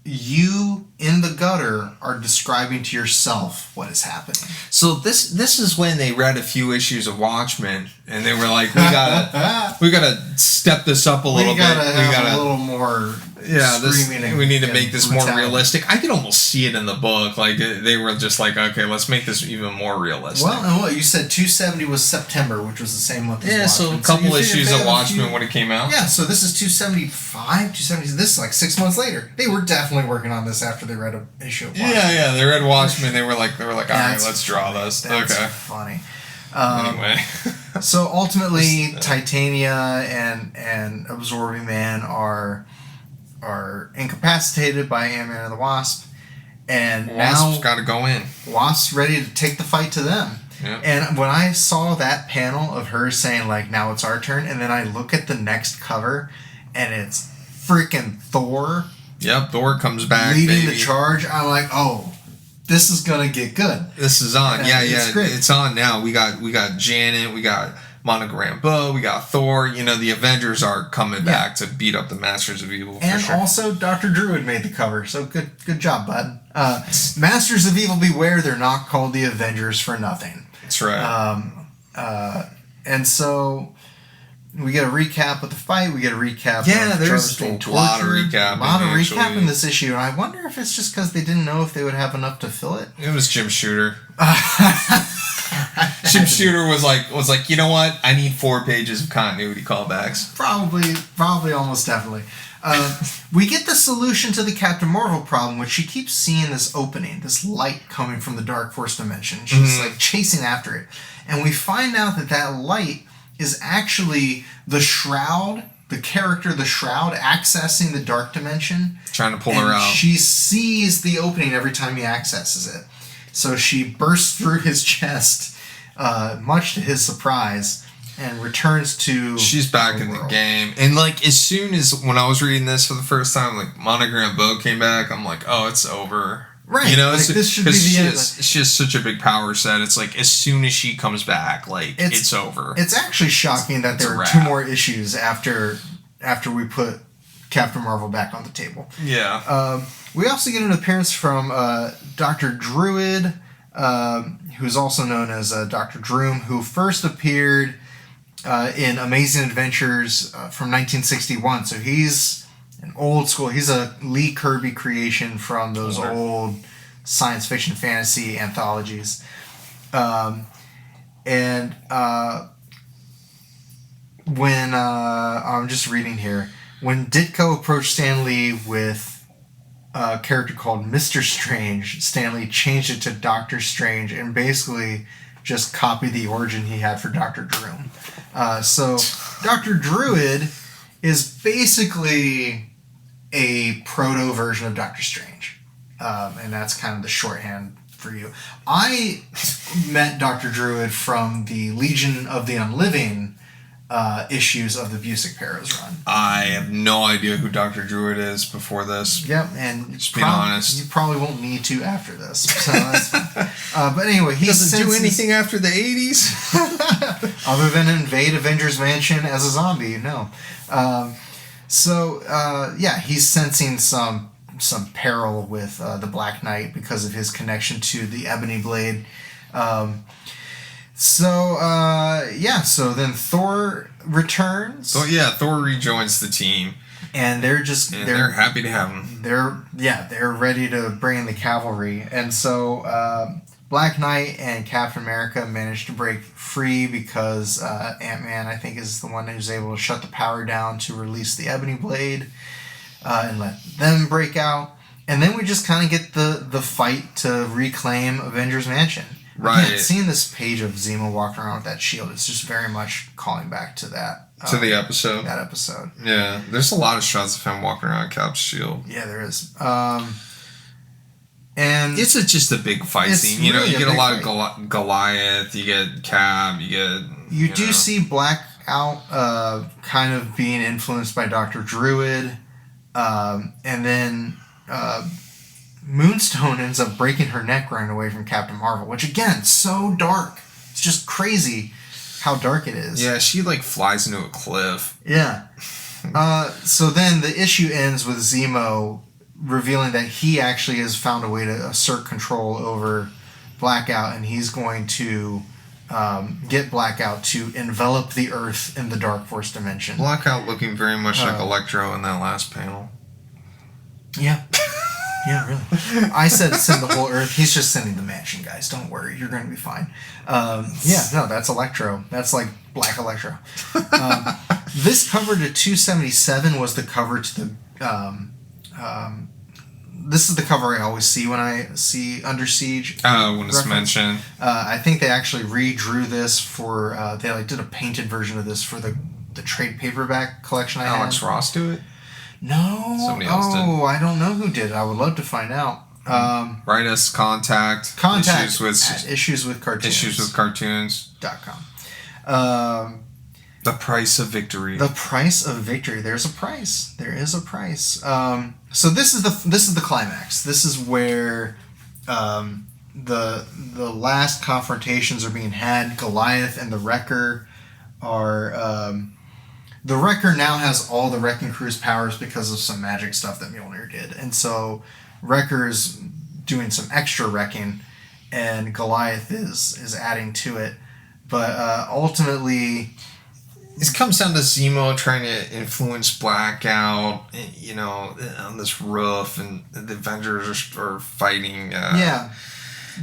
you in the gutter are describing to yourself what is happening. So this is when they read a few issues of Watchmen, and they were like, we gotta step this up a little bit. We gotta a little more. Yeah, we need to make this more realistic. I could almost see it in the book. They were just like, okay, let's make this even more realistic. Well, and what you said, 270 was September, which was the same month as Watchmen. So a couple issues of Watchmen when it came out. Yeah, so this is 275, 270. This is 6 months later. They were definitely working on this after they read an issue of Watchmen. Yeah, they read Watchmen. They were like, all right, let's draw this. That's okay, funny. Anyway. So ultimately, Titania and Absorbing Man are incapacitated by Ant-Man and the Wasp, and Wasp's got to go in. Wasp's ready to take the fight to them. Yep. And when I saw that panel of her saying now it's our turn, and then I look at the next cover, and it's freaking Thor. Yep, Thor comes back, leading the charge. I'm like, oh, this is gonna get good. This is on. Yeah. It's on now. We got Janet. We got Monogram Bo. We got Thor. The Avengers are coming back to beat up the Masters of Evil. And also, Dr. Druid made the cover. So good job, bud. Masters of Evil beware. They're not called the Avengers for nothing. That's right. And so we get a recap of the fight. We get a recap. Yeah, of there's being a lot of tortured. recapping. A lot of recap in this issue. And I wonder if it's just because they didn't know if they would have enough to fill it. It was Jim Shooter. Jim Shooter was like, you know what? I need 4 pages of continuity callbacks. Probably, almost definitely. We get the solution to the Captain Marvel problem, which she keeps seeing this opening, this light coming from the Dark Force dimension. She's like chasing after it. And we find out that light is actually the Shroud, the character, the Shroud, accessing the Dark Dimension. Trying to pull her out. She sees the opening every time he accesses it. So she bursts through his chest, much to his surprise, and returns to... She's back in the game. And, as soon as... When I was reading this for the first time, Monogram Bo came back, I'm like, oh, it's over. Right. This should be the end. She has such a big power set. It's as soon as she comes back, it's over. It's actually shocking that there were 2 more issues after we put Captain Marvel back on the table. Yeah. We also get an appearance from Dr. Druid, who's also known as Dr. Droom, who first appeared in Amazing Adventures from 1961. So he's an old school. He's a Lee Kirby creation from those old science fiction fantasy anthologies. When I'm just reading here, when Ditko approached Stan Lee with a character called Mr. Strange, Stan Lee changed it to Dr. Strange and basically just copied the origin he had for Dr. Droom. So Dr. Druid is basically a proto version of Doctor Strange, and that's kind of the shorthand for you. I met Dr. Druid from the Legion of the Unliving issues of the Busick Heroes run. I have no idea who Dr. Druid is before this. Yep, and just being honest, you probably won't need to after this. So that's fine. But anyway, he doesn't do anything after the 80s, other than invade Avengers Mansion as a zombie. No. He's sensing some peril with the Black Knight because of his connection to the Ebony Blade. So then Thor returns. So Thor rejoins the team, and they're happy to have him. They're ready to bring in the cavalry, and so Black Knight and Captain America managed to break free because Ant-Man, I think, is the one who's able to shut the power down to release the Ebony Blade and let them break out. And then we just kind of get the fight to reclaim Avengers Mansion. Right. Again, seeing this page of Zemo walking around with that shield, it's just very much calling back to that. To the episode. That episode. Yeah. There's a lot of shots of him walking around Cap's shield. Yeah, there is. And it's just a big fight scene. You get a lot of Goliath, you get Cap, you do see Blackout kind of being influenced by Dr. Druid, and then Moonstone ends up breaking her neck running away from Captain Marvel, which again, so dark. It's just crazy how dark it is. Yeah, she flies into a cliff. Yeah. So then the issue ends with Zemo revealing that he actually has found a way to assert control over Blackout, and he's going to get Blackout to envelop the Earth in the Dark Force dimension. Blackout looking very much like Electro in that last panel. Yeah. Yeah, really. I said send the whole Earth. He's just sending the mansion, guys. Don't worry. You're going to be fine. That's Electro. That's like Black Electro. This cover to 277 was the cover to the... this is the cover I always see when I see Under Siege. When it's mentioned. I think they actually redrew this for... they did a painted version of this for the trade paperback collection I had. Alex Ross do it? No. Somebody else did. I don't know who did it. I would love to find out. Write us contact IssuesWithCartoons.com. The price of victory. The price of victory. There's a price. There is a price. So this is the climax. This is where The last confrontations are being had. Goliath and the Wrecker are... the Wrecker now has all the Wrecking Crew's powers because of some magic stuff that Mjolnir did. And so Wrecker is doing some extra wrecking, and Goliath is adding to it. But ultimately... It comes down to Zemo trying to influence Blackout, on this roof, and the Avengers are fighting.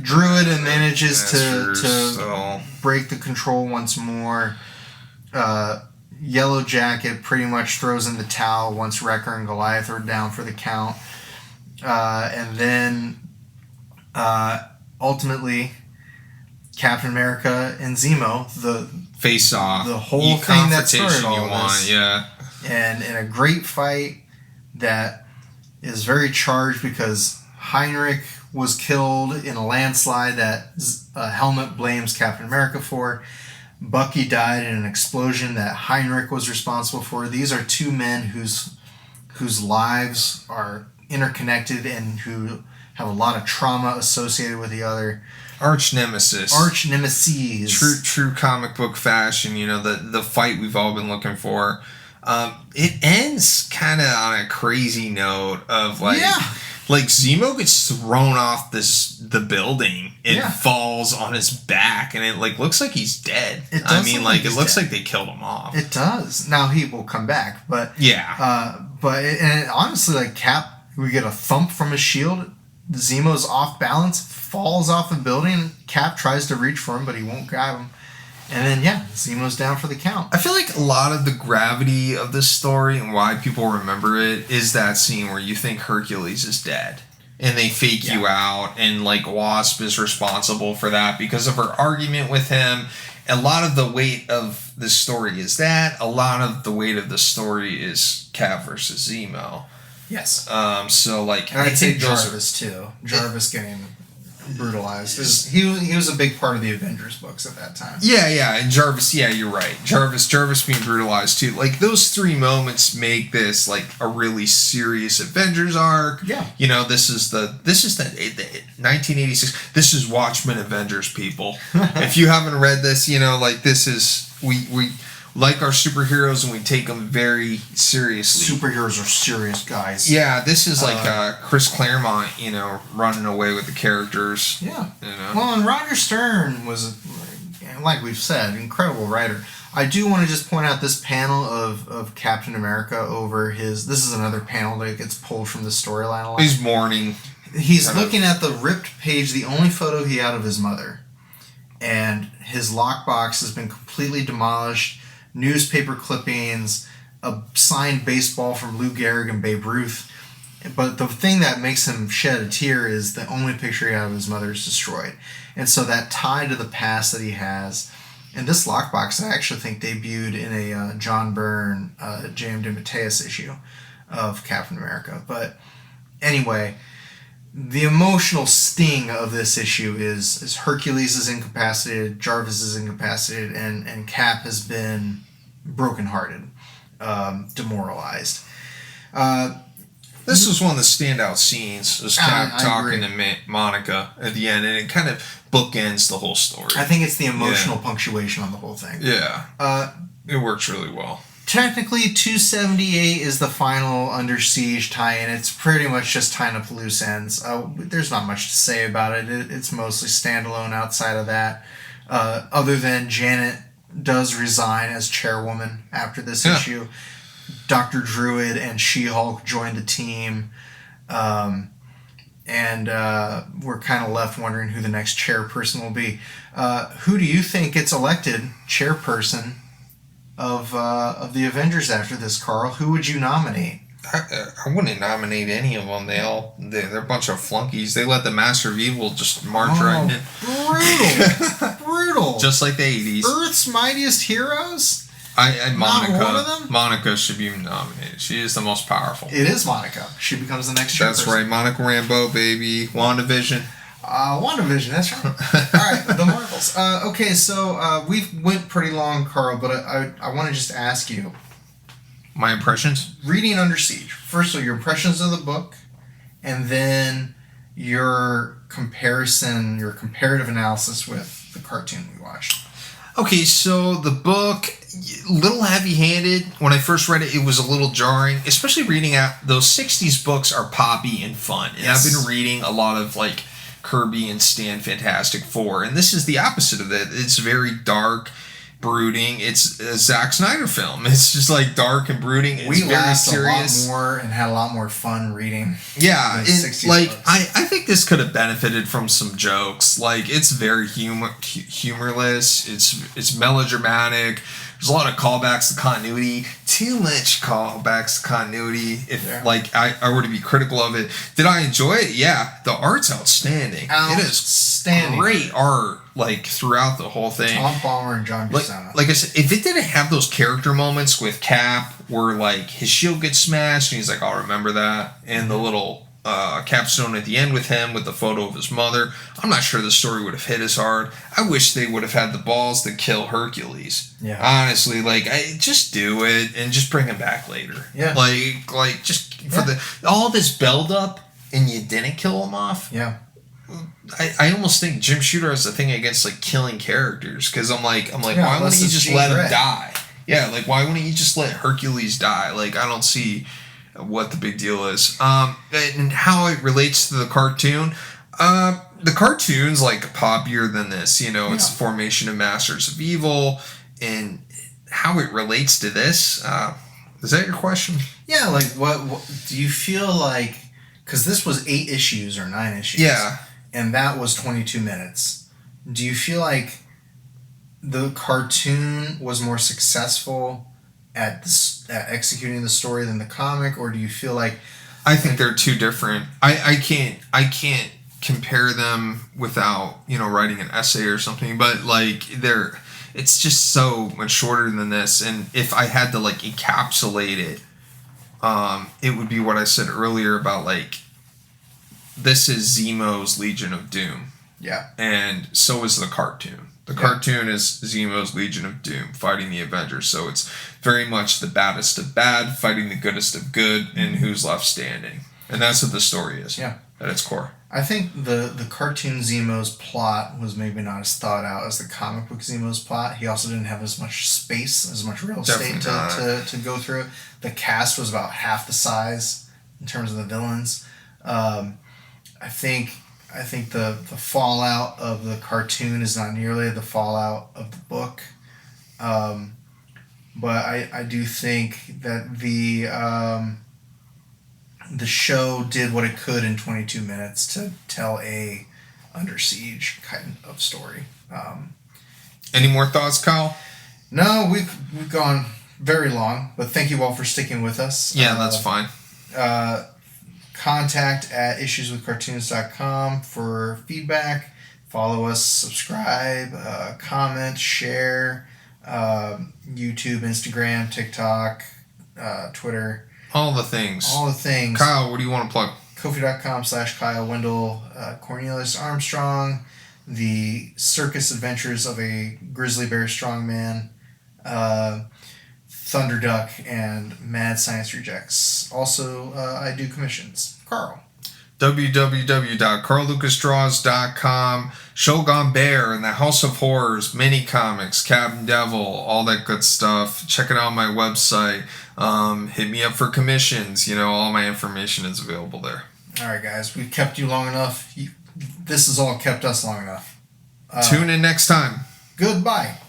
Druid manages to break the control once more. Yellow Jacket pretty much throws in the towel once Wrecker and Goliath are down for the count. And then ultimately, Captain America and Zemo, the face off, the whole thing that started all this, yeah. And in a great fight that is very charged because Heinrich was killed in a landslide that Helmet blames Captain America for. Bucky died in an explosion that Heinrich was responsible for. These are two men whose lives are interconnected and who have a lot of trauma associated with the other. Arch nemesis. True comic book fashion, the fight we've all been looking for. It ends kind of on a crazy note of like Zemo gets thrown off the building and falls on his back, and it looks like he's dead. It does it looks like they killed him off. It does. Now he will come back, but honestly, Cap, we get a thump from his shield. Zemo's off balance, falls off the building. Cap tries to reach for him, but he won't grab him. And then, Zemo's down for the count. I feel like a lot of the gravity of this story and why people remember it is that scene where you think Hercules is dead. And they fake you out, and Wasp is responsible for that because of her argument with him. A lot of the weight of this story is that. A lot of the weight of the story is Cap versus Zemo. Yes. I'd say Jarvis too. Jarvis getting brutalized. He was a big part of the Avengers books at that time. Yeah, and Jarvis. Yeah, you're right. Jarvis being brutalized too. Those three moments make this a really serious Avengers arc. Yeah. This is the 1986. This is Watchmen Avengers, people. If you haven't read this, this is we like our superheroes and we take them very seriously. Superheroes are serious guys. Yeah, this is Chris Claremont, running away with the characters. Yeah. Well, and Roger Stern was, like we've said, incredible writer. I do want to just point out this panel of Captain America over his... This is another panel that gets pulled from the storyline a lot. He's mourning. He's looking at the ripped page, the only photo he had of his mother. And his lockbox has been completely demolished. Newspaper clippings, a signed baseball from Lou Gehrig and Babe Ruth. But the thing that makes him shed a tear is the only picture he had of his mother is destroyed. And so that tie to the past that he has. And this lockbox, I actually think, debuted in a John Byrne, J.M. DeMatteis issue of Captain America. But anyway, the emotional sting of this issue is Hercules is incapacitated, Jarvis is incapacitated, and Cap has been brokenhearted, demoralized. This was one of the standout scenes, was Cap talking to Monica at the end, and it kind of bookends the whole story. I think it's the emotional punctuation on the whole thing. Yeah. It works really well. Technically, 278 is the final Under Siege tie-in. It's pretty much just tying up loose ends. There's not much to say about it. It's mostly standalone outside of that. Other than Janet does resign as chairwoman after this issue. Dr. Druid and She-Hulk joined the team. And we're kind of left wondering who the next chairperson will be. Who do you think gets elected chairperson of the Avengers after this, Carl? Who would you nominate? I wouldn't nominate any of them. They're a bunch of flunkies. They let the Master of Evil just march right in. Brutal. Just like the 80s. Earth's Mightiest Heroes? Monica. Not one of them? Monica should be nominated. She is the most powerful. It is Monica. She becomes the next chairperson. That's right. Monica Rambeau, baby. WandaVision. WandaVision, that's right. All right, the Marvels. Okay, so we went pretty long, Carl, but I want to just ask you. My impressions? Reading Under Siege. First of all, your impressions of the book, and then your comparison, your comparative analysis with the cartoon we watched. Okay, so the book, a little heavy-handed. When I first read it, it was a little jarring, especially reading out those 60s books are poppy and fun. And Yes. I've been reading a lot of like Kirby and Stan Fantastic Four, and this is the opposite of that. It's very dark, brooding. It's a Zack Snyder film. It's just like dark and brooding. It's We very laughed serious. a lot more and had a lot more fun reading. Yeah, those 60s like books. I think this could have benefited from some jokes. Like it's very humorless. It's melodramatic. There's a lot of callbacks to continuity. Too much callbacks to continuity. If like I were to be critical of it, did I enjoy it? Yeah, the art's outstanding. It is Outstanding. great art. Like throughout the whole thing. Tom Palmer and John Buscema. Like I said, if it didn't have those character moments with Cap where like his shield gets smashed and he's like, I'll remember that, and the little capstone at the end with him with the photo of his mother, I'm not sure the story would have hit as hard. I wish they would have had the balls to kill Hercules. Yeah. Honestly, like just do it and just bring him back later. Yeah. Like just for the all this build up and you didn't kill him off. Yeah. I almost think Jim Shooter has a thing against like killing characters because I'm like Yeah, why wouldn't you just let him Red. die? Yeah, like why wouldn't you just let Hercules die? Like I don't see what the big deal is. And how it relates to the cartoon. The cartoon's like poppier than this. You know, it's the formation of Masters of Evil and how it relates to this. Is that your question? Yeah, like what do you feel like? Because this was 8 issues or 9 issues. Yeah. And that was 22 minutes. Do you feel like the cartoon was more successful at executing the story than the comic, or do you feel like I think they're two different. I can't compare them without writing an essay or something. But like it's just so much shorter than this. And if I had to like encapsulate it, it would be what I said earlier about like. This is Zemo's Legion of Doom. Yeah. And so is the cartoon. The cartoon is Zemo's Legion of Doom fighting the Avengers. So it's very much the baddest of bad fighting the goodest of good and who's left standing. And that's what the story is. Yeah. At its core. I think the cartoon Zemo's plot was maybe not as thought out as the comic book Zemo's plot. He also didn't have as much space, as much real estate to go through. The cast was about half the size in terms of the villains. I think the fallout of the cartoon is not nearly the fallout of the book, but I do think that the show did what it could in 22 minutes to tell a Under Siege kind of story. Any more thoughts, Kyle? No, we've gone very long, but thank you all for sticking with us. Yeah, that's fine. Contact at IssuesWithCartoons.com for feedback. Follow us, subscribe, comment, share, YouTube, Instagram, TikTok, Twitter. All the things. All the things. Kyle, what do you want to plug? Kofi.com/Kylewindle, Cornelius Armstrong, The Circus Adventures of a Grizzly Bear Strongman, Thunderduck, and Mad Science Rejects. Also, I do commissions. Carl. www.carllucasdraws.com, Shogun Bear and the House of Horrors, mini comics, Captain Devil, all that good stuff. Check it out on my website. Hit me up for commissions. All my information is available there. All right, guys. We've kept you long enough. This has all kept us long enough. Tune in next time. Goodbye.